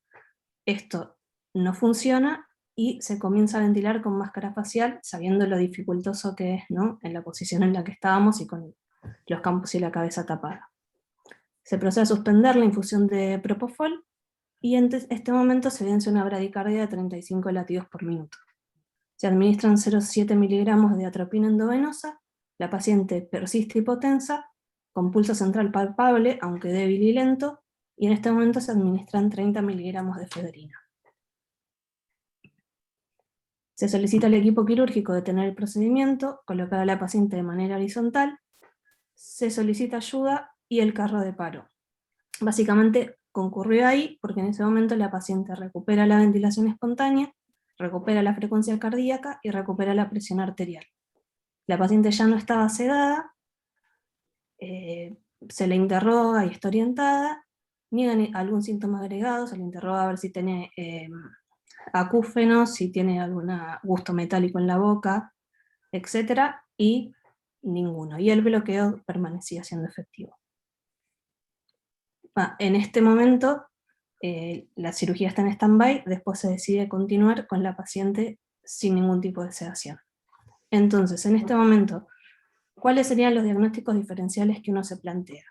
esto no funciona y se comienza a ventilar con máscara facial, sabiendo lo dificultoso que es, ¿no?, en la posición en la que estábamos y con los campos y la cabeza tapada. Se procede a suspender la infusión de propofol y en este momento se vence una bradicardia de 35 latidos por minuto. Se administran 0,7 miligramos de atropina endovenosa, la paciente persiste hipotensa, con pulso central palpable, aunque débil y lento, y en este momento se administran 30 miligramos de efedrina. Se solicita al equipo quirúrgico detener el procedimiento, colocar a la paciente de manera horizontal, se solicita ayuda y el carro de paro. Básicamente concurrió ahí porque en ese momento la paciente recupera la ventilación espontánea, recupera la frecuencia cardíaca y recupera la presión arterial. La paciente ya no estaba sedada, se le interroga y está orientada, niegan algún síntoma agregado, se le interroga a ver si tiene acúfenos, si tiene algún gusto metálico en la boca, etc. Y ninguno. Y el bloqueo permanecía siendo efectivo. En este momento la cirugía está en stand-by, después se decide continuar con la paciente sin ningún tipo de sedación. Entonces, en este momento, ¿cuáles serían los diagnósticos diferenciales que uno se plantea?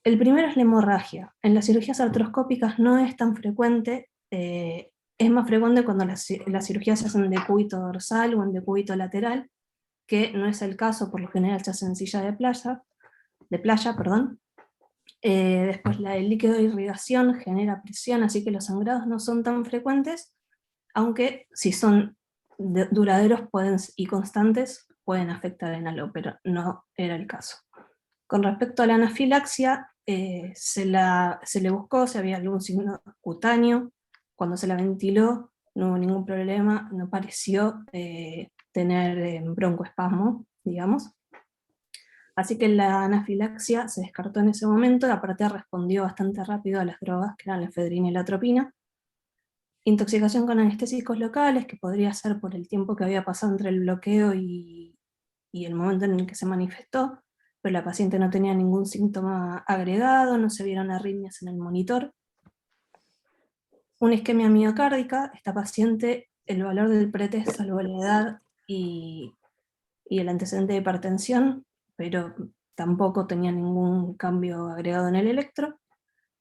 El primero es la hemorragia. En las cirugías artroscópicas no es tan frecuente, es más frecuente cuando las cirugías se hacen de decúbito dorsal o en decúbito lateral, que no es el caso, por lo general se hace en silla de playa. Después el líquido de irrigación genera presión, así que los sangrados no son tan frecuentes, aunque si son duraderos y constantes pueden afectar en algo, pero no era el caso. Con respecto a la anafilaxia, se le buscó si había algún signo cutáneo. Cuando se la ventiló no hubo ningún problema, no pareció tener broncoespasmo, digamos. Así que la anafilaxia se descartó en ese momento, aparte respondió bastante rápido a las drogas que eran la efedrina y la atropina. Intoxicación con anestésicos locales, que podría ser por el tiempo que había pasado entre el bloqueo y el momento en el que se manifestó, pero la paciente no tenía ningún síntoma agregado, no se vieron arritmias en el monitor. Una isquemia miocárdica, esta paciente, el valor del pretest salvo la edad y el antecedente de hipertensión, pero tampoco tenía ningún cambio agregado en el electro.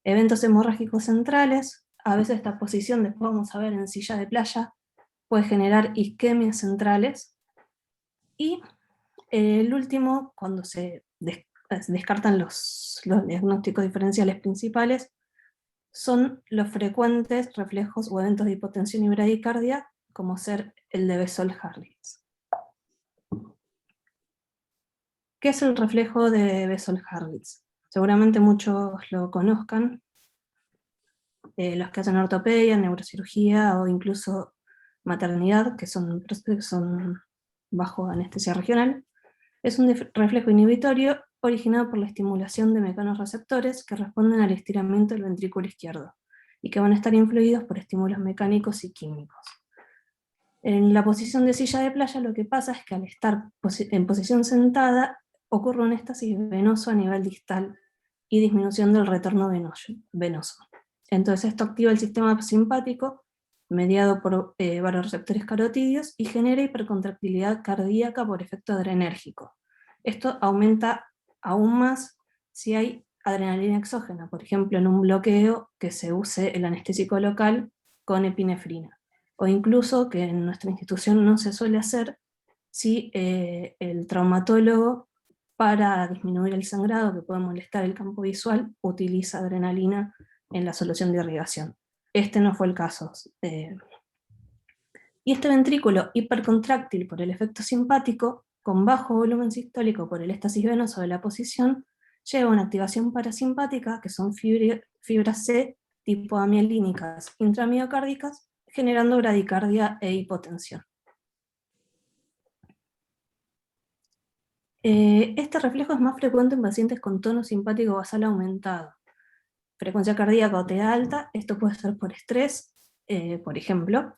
Eventos hemorrágicos centrales, a veces esta posición, después vamos a ver en silla de playa, puede generar isquemias centrales. Y el último, cuando se descartan los diagnósticos diferenciales principales, son los frecuentes reflejos o eventos de hipotensión y bradicardia, como ser el de Bessel-Harditz. ¿Qué es el reflejo de Bessel-Harditz? Seguramente muchos lo conozcan, los que hacen ortopedia, neurocirugía o incluso maternidad, que son bajo anestesia regional. Es un reflejo inhibitorio originado por la estimulación de mecanorreceptores que responden al estiramiento del ventrículo izquierdo y que van a estar influidos por estímulos mecánicos y químicos. En la posición de silla de playa lo que pasa es que al estar en posición sentada ocurre un éxtasis venoso a nivel distal y disminución del retorno venoso. Entonces esto activa el sistema simpático mediado por varoreceptores carotídeos y genera hipercontractilidad cardíaca por efecto adrenérgico. Esto aumenta aún más si hay adrenalina exógena, por ejemplo, en un bloqueo que se use el anestésico local con epinefrina. O incluso, que en nuestra institución no se suele hacer, si el traumatólogo, para disminuir el sangrado que puede molestar el campo visual, utiliza adrenalina en la solución de irrigación. Este no fue el caso. Y este ventrículo hipercontráctil por el efecto simpático, con bajo volumen sistólico por el éstasis venoso de la posición, lleva a una activación parasimpática, que son fibras C tipo amielínicas intramiocárdicas, generando bradicardia e hipotensión. Este reflejo es más frecuente en pacientes con tono simpático basal aumentado. Frecuencia cardíaca o TEA alta, esto puede ser por estrés, por ejemplo,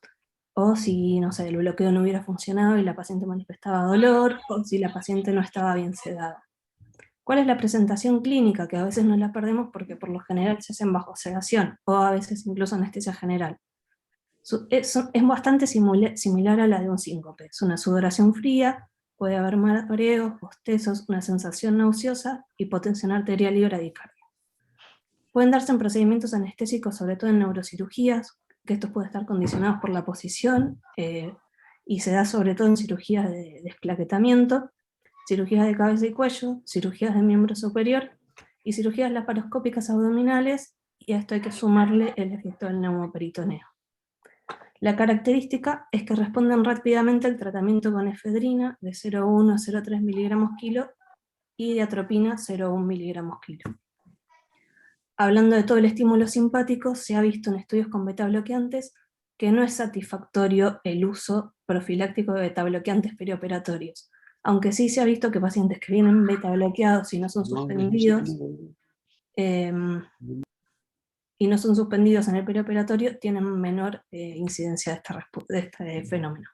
o si, no sé, el bloqueo no hubiera funcionado y la paciente manifestaba dolor, o si la paciente no estaba bien sedada. ¿Cuál es la presentación clínica? Que a veces no la perdemos porque por lo general se hacen bajo sedación, o a veces incluso anestesia general. Es bastante similar a la de un síncope. Es una sudoración fría, puede haber mareos, bostezos, una sensación nauseosa, hipotensión arterial y bradicardia. Pueden darse en procedimientos anestésicos, sobre todo en neurocirugías, que estos pueden estar condicionados por la posición, y se da sobre todo en cirugías de desplaquetamiento, cirugías de cabeza y cuello, cirugías de miembro superior, y cirugías laparoscópicas abdominales, y a esto hay que sumarle el efecto del neumoperitoneo. La característica es que responden rápidamente al tratamiento con efedrina de 0,1 a 0,3 miligramos kilo y de atropina 0,1 miligramos kilo. Hablando de todo el estímulo simpático, se ha visto en estudios con beta-bloqueantes que no es satisfactorio el uso profiláctico de beta-bloqueantes perioperatorios, aunque sí se ha visto que pacientes que vienen beta-bloqueados y no son suspendidos, en el perioperatorio tienen menor incidencia de este fenómeno.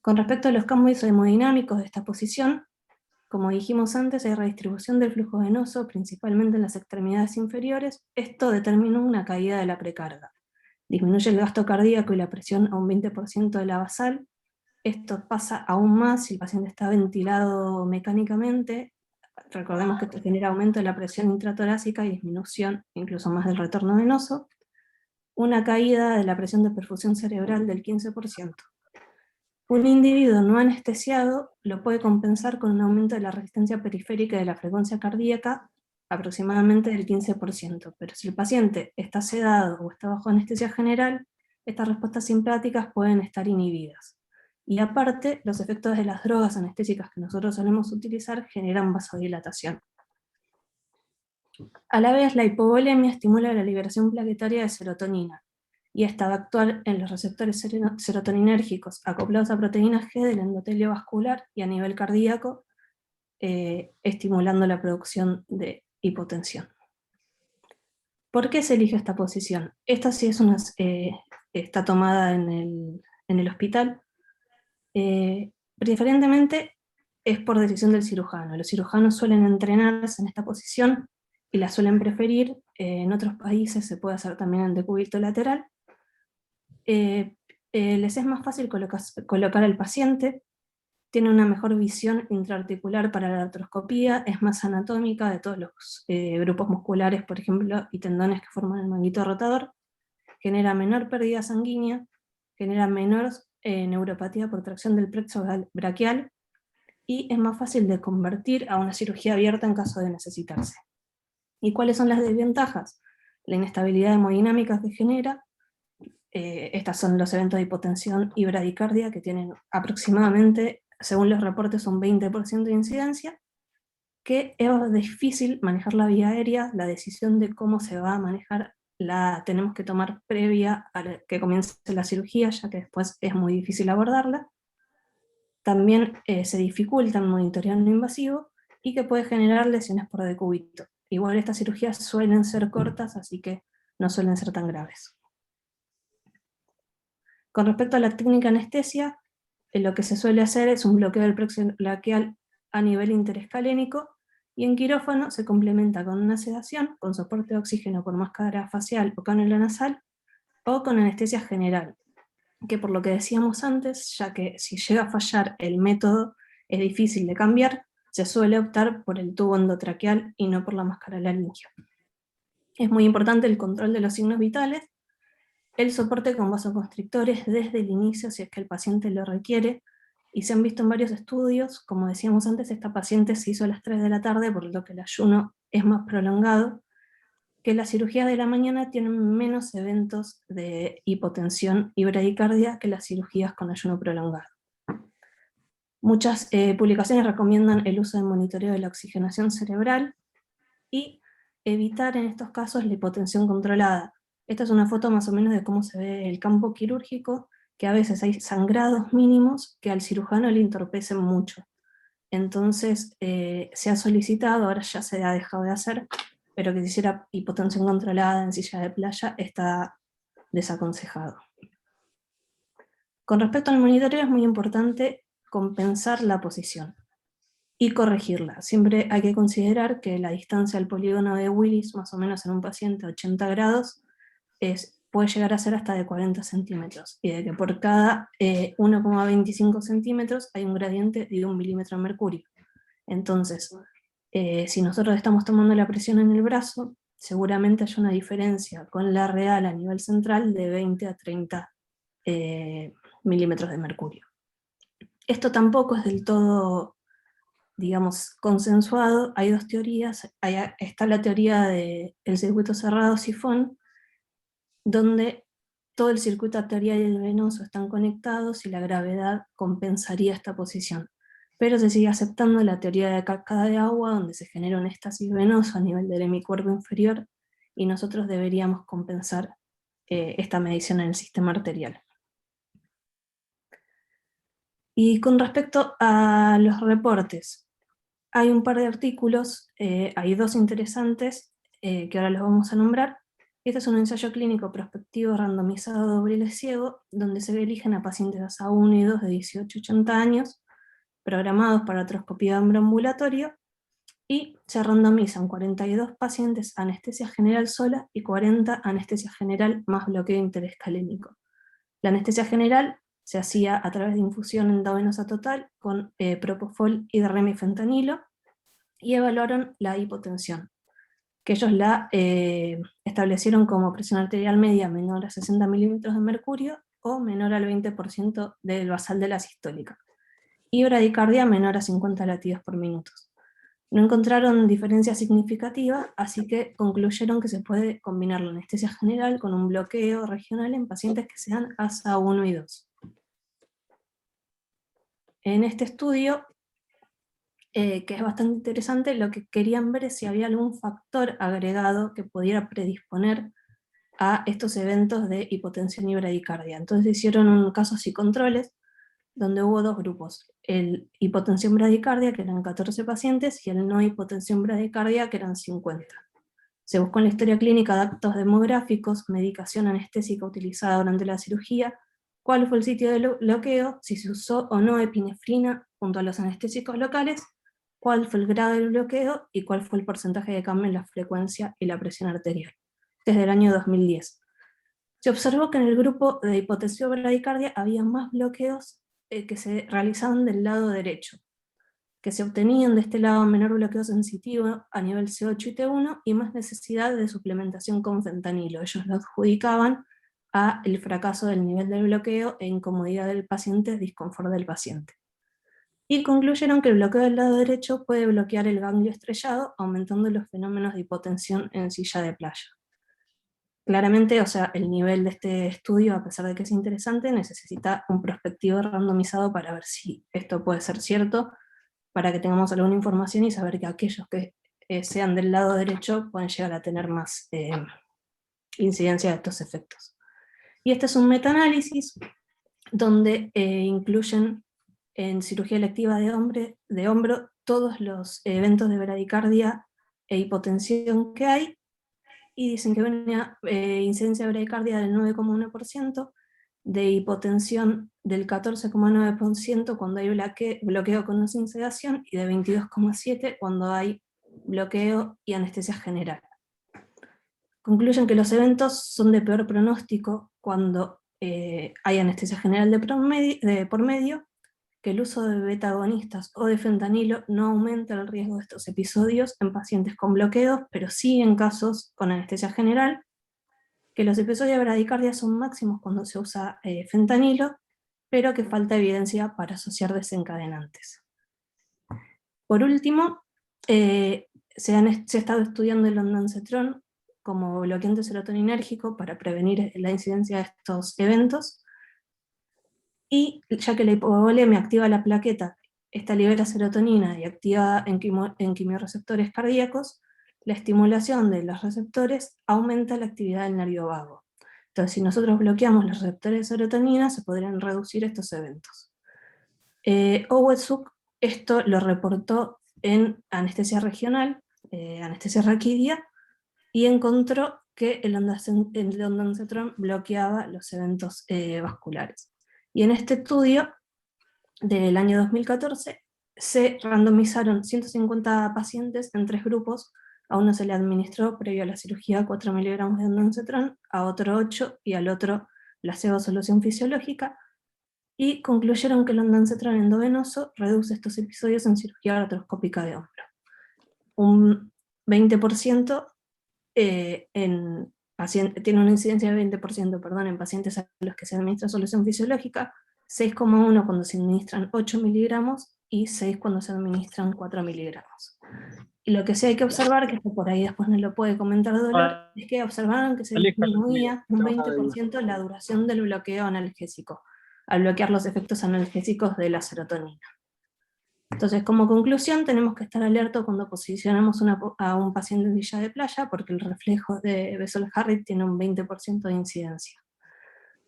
Con respecto a los cambios hemodinámicos de esta posición, como dijimos antes, hay redistribución del flujo venoso, principalmente en las extremidades inferiores. Esto determina una caída de la precarga. Disminuye el gasto cardíaco y la presión a un 20% de la basal. Esto pasa aún más si el paciente está ventilado mecánicamente. Recordemos que esto genera aumento de la presión intratorácica y disminución incluso más del retorno venoso. Una caída de la presión de perfusión cerebral del 15%. Un individuo no anestesiado lo puede compensar con un aumento de la resistencia periférica y de la frecuencia cardíaca aproximadamente del 15%, pero si el paciente está sedado o está bajo anestesia general, estas respuestas simpáticas pueden estar inhibidas. Y aparte, los efectos de las drogas anestésicas que nosotros solemos utilizar generan vasodilatación. A la vez, la hipovolemia estimula la liberación plaquetaria de serotonina, y esta va a actuar en los receptores serotoninérgicos acoplados a proteínas G del endotelio vascular y a nivel cardíaco, estimulando la producción de hipotensión. ¿Por qué se elige esta posición? Esta sí está tomada en el hospital. Preferentemente es por decisión del cirujano. Los cirujanos suelen entrenarse en esta posición y la suelen preferir. En otros países se puede hacer también en decúbito lateral. Les es más fácil colocar al paciente, tiene una mejor visión intraarticular para la artroscopía, es más anatómica de todos los grupos musculares, por ejemplo, y tendones que forman el manguito rotador, genera menor pérdida sanguínea, genera menor neuropatía por tracción del plexo braquial, y es más fácil de convertir a una cirugía abierta en caso de necesitarse. ¿Y cuáles son las desventajas? La inestabilidad hemodinámica que genera. Estos son los eventos de hipotensión y bradicardia que tienen aproximadamente, según los reportes, un 20% de incidencia, que es difícil manejar la vía aérea. La decisión de cómo se va a manejar la tenemos que tomar previa a que comience la cirugía, ya que después es muy difícil abordarla. También se dificulta el monitoreo no invasivo y que puede generar lesiones por decúbito. Igual estas cirugías suelen ser cortas, así que no suelen ser tan graves. Con respecto a la técnica anestesia, lo que se suele hacer es un bloqueo del plexo braquial a nivel interescalénico, y en quirófano se complementa con una sedación, con soporte de oxígeno por máscara facial o cánula nasal, o con anestesia general, que por lo que decíamos antes, ya que si llega a fallar el método es difícil de cambiar, se suele optar por el tubo endotraqueal y no por la máscara laríngea. Es muy importante el control de los signos vitales, el soporte con vasoconstrictores desde el inicio si es que el paciente lo requiere, y se han visto en varios estudios, como decíamos antes, esta paciente se hizo a las 3 de la tarde, por lo que el ayuno es más prolongado, que las cirugías de la mañana tienen menos eventos de hipotensión y bradicardia que las cirugías con ayuno prolongado. Muchas publicaciones recomiendan el uso de monitoreo de la oxigenación cerebral y evitar en estos casos la hipotensión controlada. Esta es una foto más o menos de cómo se ve el campo quirúrgico, que a veces hay sangrados mínimos que al cirujano le entorpecen mucho. Entonces se ha solicitado, ahora ya se ha dejado de hacer, pero que se hiciera hipotensión controlada en silla de playa está desaconsejado. Con respecto al monitoreo es muy importante compensar la posición y corregirla. Siempre hay que considerar que la distancia al polígono de Willis, más o menos en un paciente a 80 grados, puede llegar a ser hasta de 40 centímetros, y de que por cada 1,25 centímetros hay un gradiente de 1 milímetro de mercurio. Entonces, si nosotros estamos tomando la presión en el brazo, seguramente hay una diferencia con la real a nivel central de 20 a 30 milímetros de mercurio. Esto tampoco es del todo, digamos, consensuado. Hay dos teorías. Está la teoría del circuito cerrado sifón, donde todo el circuito arterial y el venoso están conectados y la gravedad compensaría esta posición. Pero se sigue aceptando la teoría de cascada de agua, donde se genera un éxtasis venoso a nivel del hemicuerpo inferior, y nosotros deberíamos compensar esta medición en el sistema arterial. Y con respecto a los reportes, hay un par de artículos, hay dos interesantes, que ahora los vamos a nombrar. Este es un ensayo clínico prospectivo randomizado doble ciego, donde se eligen a pacientes A1 y 2 de 18 a 80 años, programados para artroscopía de hombro ambulatorio, y se randomizan 42 pacientes a anestesia general sola y 40 a anestesia general más bloqueo interescalénico. La anestesia general se hacía a través de infusión endovenosa total con propofol y remifentanilo, y evaluaron la hipotensión, que ellos la establecieron como presión arterial media menor a 60 milímetros de mercurio o menor al 20% del basal de la sistólica, y bradicardia menor a 50 latidos por minuto. No encontraron diferencia significativa, así que concluyeron que se puede combinar la anestesia general con un bloqueo regional en pacientes que sean ASA 1 y 2. En este estudio, que es bastante interesante, lo que querían ver es si había algún factor agregado que pudiera predisponer a estos eventos de hipotensión y bradicardia. Entonces hicieron casos y controles, donde hubo dos grupos: el hipotensión bradicardia, que eran 14 pacientes, y el no hipotensión bradicardia, que eran 50. Se buscó en la historia clínica datos demográficos, medicación anestésica utilizada durante la cirugía, cuál fue el sitio de bloqueo, si se usó o no epinefrina junto a los anestésicos locales, cuál fue el grado del bloqueo y cuál fue el porcentaje de cambio en la frecuencia y la presión arterial, desde el año 2010. Se observó que en el grupo de hipotensión bradicardia había más bloqueos que se realizaban del lado derecho, que se obtenían de este lado menor bloqueo sensitivo a nivel C8 y T1 y más necesidad de suplementación con fentanilo. Ellos lo adjudicaban a el fracaso del nivel del bloqueo e incomodidad del paciente, disconfort del paciente. Y concluyeron que el bloqueo del lado derecho puede bloquear el ganglio estrellado, aumentando los fenómenos de hipotensión en silla de playa. Claramente, o sea, el nivel de este estudio, a pesar de que es interesante, necesita un prospectivo randomizado para ver si esto puede ser cierto, para que tengamos alguna información y saber que aquellos que sean del lado derecho pueden llegar a tener más incidencia de estos efectos. Y este es un metaanálisis donde incluyen en cirugía electiva de hombro todos los eventos de bradicardia e hipotensión que hay, y dicen que hay una incidencia de bradicardia del 9,1%, de hipotensión del 14,9% cuando hay bloqueo con o sin sedación, y de 22,7% cuando hay bloqueo y anestesia general. Concluyen que los eventos son de peor pronóstico cuando hay anestesia general de por medio, que el uso de beta-agonistas o de fentanilo no aumenta el riesgo de estos episodios en pacientes con bloqueos, pero sí en casos con anestesia general, que los episodios de bradicardia son máximos cuando se usa fentanilo, pero que falta evidencia para asociar desencadenantes. Por último, se ha estado estudiando el ondansetron como bloqueante serotoninérgico para prevenir la incidencia de estos eventos, y ya que la hipovolemia activa la plaqueta, esta libera serotonina y activa en quimiorreceptores cardíacos, la estimulación de los receptores aumenta la actividad del nervio vago. Entonces, si nosotros bloqueamos los receptores de serotonina, se podrían reducir estos eventos. Owetsuk esto lo reportó en anestesia regional, anestesia raquídea, y encontró que el ondansetron bloqueaba los eventos vasculares. Y en este estudio del año 2014 se randomizaron 150 pacientes en 3 grupos. A uno se le administró previo a la cirugía 4 miligramos de ondansetron, a otro 8 y al otro placebo solución fisiológica, y concluyeron que el ondansetron endovenoso reduce estos episodios en cirugía artroscópica de hombro. Un 20% tiene una incidencia de 20%, perdón, en pacientes a los que se administra solución fisiológica, 6,1 cuando se administran 8 miligramos y 6 cuando se administran 4 miligramos. Y lo que sí hay que observar, que esto por ahí después no lo puede comentar Dolor, es que observaron que se disminuía un 20% la duración del bloqueo analgésico, al bloquear los efectos analgésicos de la serotonina. Entonces, como conclusión, tenemos que estar alertos cuando posicionamos a un paciente en silla de playa, porque el reflejo de Bessel-Harris tiene un 20% de incidencia.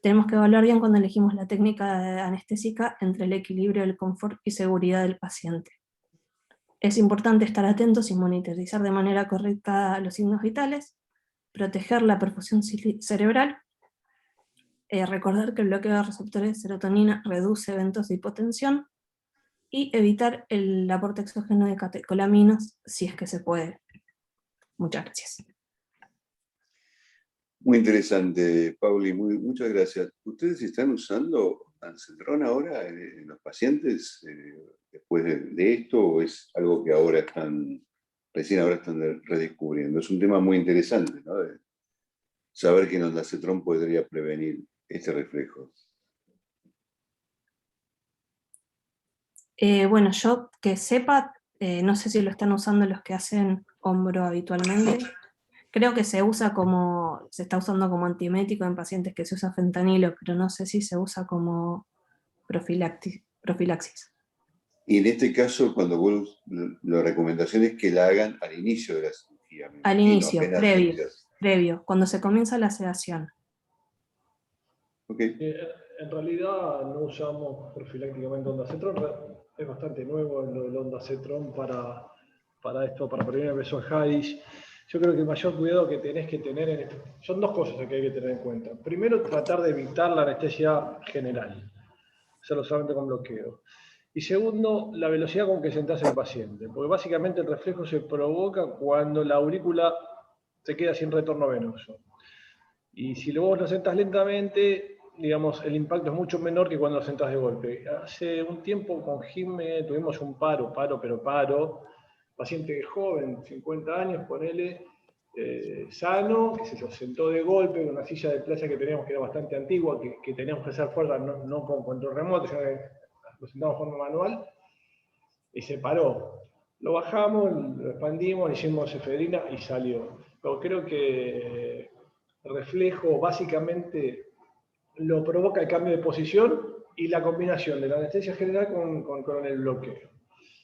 Tenemos que evaluar bien cuando elegimos la técnica anestésica entre el equilibrio del confort y seguridad del paciente. Es importante estar atentos y monitorizar de manera correcta los signos vitales, proteger la perfusión cerebral, recordar que el bloqueo de receptores de serotonina reduce eventos de hipotensión, y evitar el aporte exógeno de catecolaminas si es que se puede. Muchas gracias. Muy interesante, Pauli, muchas gracias. ¿Ustedes están usando ondansetron ahora en los pacientes después de esto, o es algo que ahora recién ahora están redescubriendo? Es un tema muy interesante, ¿no? De saber que el ondansetron podría prevenir este reflejo. Bueno, yo que sepa, no sé si lo están usando los que hacen hombro habitualmente. Creo que se está usando como antiemético en pacientes que se usa fentanilo, pero no sé si se usa como profilaxis. Y en este caso, cuando vos, la recomendación es que la hagan al inicio de la cirugía. Al inicio, previo, cuando se comienza la sedación. Okay. En realidad no usamos profilácticamente ondansetron, es bastante nuevo lo del ondansetron para esto, para prevenir Bessel-Harris. Yo creo que el mayor cuidado que tenés que tener en esto, son 2 cosas que hay que tener en cuenta. Primero, tratar de evitar la anestesia general, hacerlo solamente con bloqueo. Y segundo, la velocidad con que sentás al paciente, porque básicamente el reflejo se provoca cuando la aurícula se queda sin retorno venoso. Y si vos lo sentás lentamente, digamos, el impacto es mucho menor que cuando lo sentás de golpe. Hace un tiempo con Jimé tuvimos un paro, paciente joven, 50 años, ponele, sano, que se lo sentó de golpe con una silla de playa que teníamos que era bastante antigua, que teníamos que hacer fuerza, no con control remoto, sino que lo sentamos de forma manual, y se paró. Lo bajamos, lo expandimos, le hicimos efedrina y salió. Pero creo que el reflejo básicamente lo provoca el cambio de posición y la combinación de la anestesia general con el bloqueo.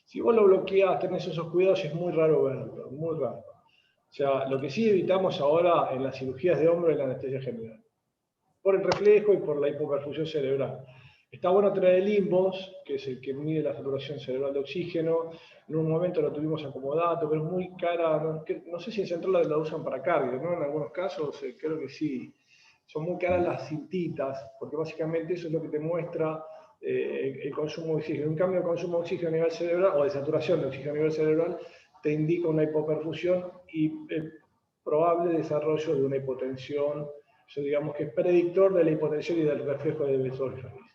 Si vos lo bloqueás, tenés esos cuidados, es muy raro verlo, muy raro. O sea, lo que sí evitamos ahora en las cirugías de hombro es la anestesia general, por el reflejo y por la hipoperfusión cerebral. Está bueno traer el INVOS, que es el que mide la saturación cerebral de oxígeno. En un momento lo tuvimos acomodado, pero es muy cara. No sé si en Central la usan para cardio, ¿no? En algunos casos creo que sí. Son muy caras las cintitas, porque básicamente eso es lo que te muestra el consumo de oxígeno. En cambio, el consumo de oxígeno a nivel cerebral, o de saturación de oxígeno a nivel cerebral, te indica una hipoperfusión y el probable desarrollo de una hipotensión. Eso digamos que es predictor de la hipotensión y del reflejo de Bessel-Harris.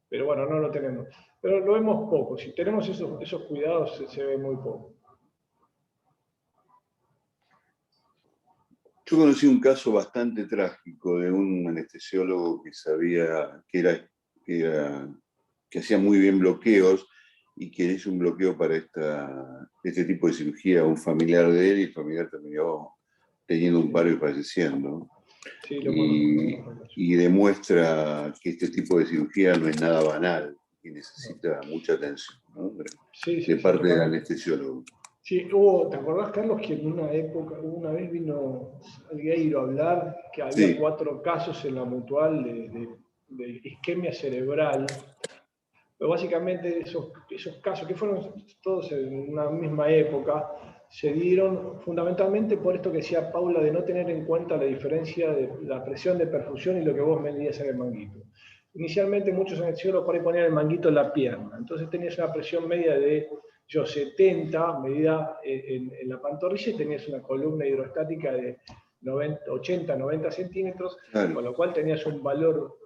Pero bueno, no lo tenemos. Pero lo vemos poco. Si tenemos esos cuidados, se ve muy poco. Yo conocí un caso bastante trágico de un anestesiólogo que sabía que hacía muy bien bloqueos y que hizo un bloqueo para este tipo de cirugía a un familiar de él, y el familiar terminó teniendo un paro y falleciendo. Sí, y demuestra que este tipo de cirugía no es nada banal y necesita mucha atención, ¿no? De parte del anestesiólogo. Sí, ¿te acordás, Carlos, que en una vez vino Algueiro a hablar que había 4 casos en la Mutual de isquemia cerebral? Pero básicamente esos casos, que fueron todos en una misma época, se dieron fundamentalmente por esto que decía Paula, de no tener en cuenta la diferencia de la presión de perfusión y lo que vos medías en el manguito. Inicialmente muchos anestesiólogos por ahí ponían el manguito en la pierna, entonces tenías una presión media de 70 medida en la pantorrilla, y tenías una columna hidrostática de 80, 90 centímetros, claro, con lo cual tenías un valor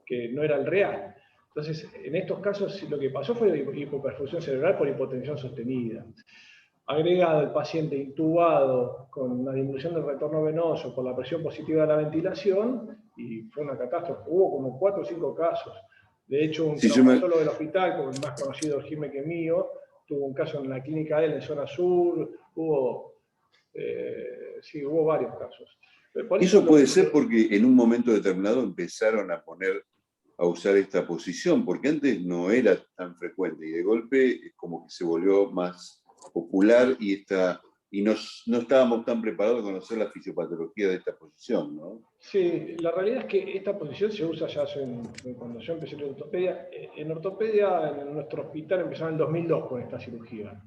que no era el real. Entonces, en estos casos lo que pasó fue hipoperfusión cerebral por hipotensión sostenida. Agregado el paciente intubado con una disminución del retorno venoso por la presión positiva de la ventilación, y fue una catástrofe. Hubo como 4 o 5 casos. De hecho, un traumatólogo del hospital, como el más conocido Jiménez que mío, tuvo un caso en la clínica de él en zona sur. Hubo varios casos. Eso puede ser porque en un momento determinado empezaron a usar esta posición, porque antes no era tan frecuente, y de golpe es como que se volvió más popular, y no estábamos tan preparados a conocer la fisiopatología de esta posición, ¿no? Sí, la realidad es que esta posición se usa ya cuando yo empecé en ortopedia. En ortopedia, en nuestro hospital, empezaron en el 2002 con esta cirugía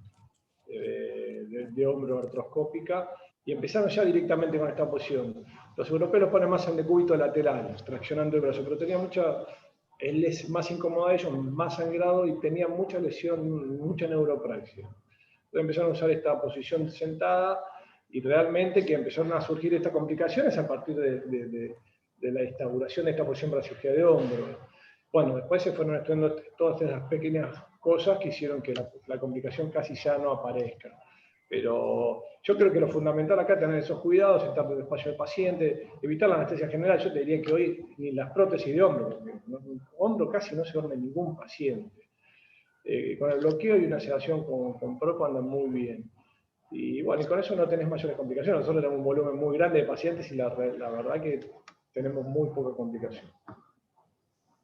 de hombro artroscópica, y empezaron ya directamente con esta posición. Los europeos lo ponen más en decúbito lateral, traccionando el brazo, pero tenía él es más incómodo a ellos, más sangrado, y tenía mucha lesión, mucha neuropraxia. Entonces empezaron a usar esta posición sentada, y realmente que empezaron a surgir estas complicaciones a partir de la instauración de esta posición para cirugía de hombro. Bueno, después se fueron estudiando todas esas pequeñas cosas que hicieron que la complicación casi ya no aparezca. Pero yo creo que lo fundamental acá es tener esos cuidados, estar en el espacio del paciente, evitar la anestesia general. Yo te diría que hoy ni las prótesis de hombro, hombro casi no se duerme ningún paciente. Con el bloqueo y una sedación con Propo andan muy bien. Y bueno, y con eso no tenés mayores complicaciones. Nosotros tenemos un volumen muy grande de pacientes, y la verdad que tenemos muy poca complicación.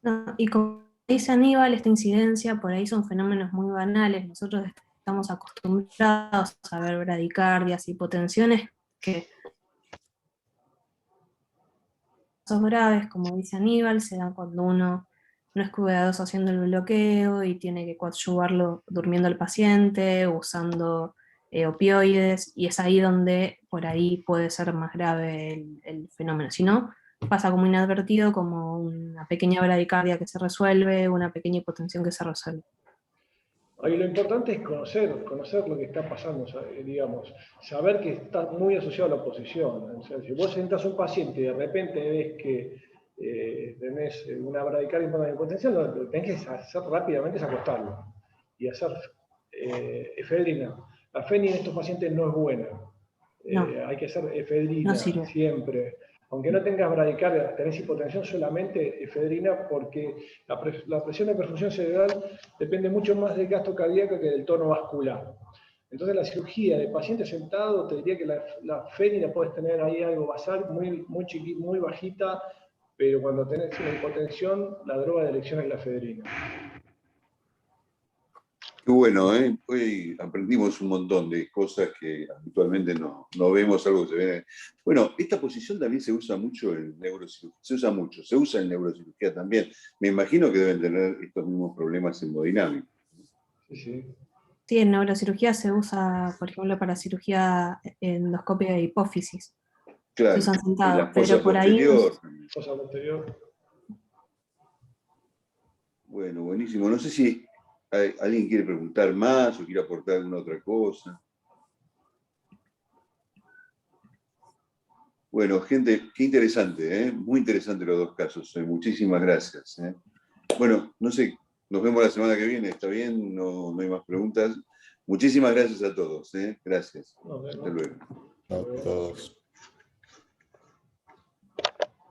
No, y como dice Aníbal, esta incidencia por ahí son fenómenos muy banales. Nosotros estamos acostumbrados a ver bradicardias, hipotensiones, que casos graves, como dice Aníbal, se dan cuando uno no es cuidadoso haciendo el bloqueo y tiene que coadyuvarlo durmiendo al paciente, usando opioides, y es ahí donde por ahí puede ser más grave el fenómeno. Si no, pasa como inadvertido, como una pequeña bradicardia que se resuelve, una pequeña hipotensión que se resuelve. Ahí lo importante es conocer lo que está pasando, digamos, saber que está muy asociado a la posición. O sea, si vos entras a un paciente y de repente ves que tenés una bradicardia en hipotensión, lo que tenés que hacer rápidamente es acostarlo y hacer efedrina. La feni en estos pacientes no es buena. Hay que hacer efedrina siempre. Aunque no tengas bradicardia, tenés hipotensión, solamente efedrina, porque la presión de perfusión cerebral depende mucho más del gasto cardíaco que del tono vascular. Entonces la cirugía de paciente sentado, te diría que la feni la puedes tener ahí algo basal, muy chiquita, muy bajita, pero cuando tenés una hipotensión, la droga de elección es la efedrina. Qué bueno, ¿eh? Hoy aprendimos un montón de cosas que habitualmente no vemos, algo que se ve. Bueno, esta posición también se usa mucho en neurocirugía, se usa en neurocirugía también. Me imagino que deben tener estos mismos problemas hemodinámicos. Sí. Sí, en neurocirugía se usa, por ejemplo, para cirugía endoscopia de hipófisis. Claro, se usan sentados, en la fosa posterior. Bueno, buenísimo. No sé si ¿alguien quiere preguntar más o quiere aportar alguna otra cosa? Bueno, gente, qué interesante, ¿eh? Muy interesante los dos casos. Muchísimas gracias. Bueno, no sé, nos vemos la semana que viene, ¿está bien? No hay más preguntas. Muchísimas gracias a todos. Gracias. Hasta luego. A todos.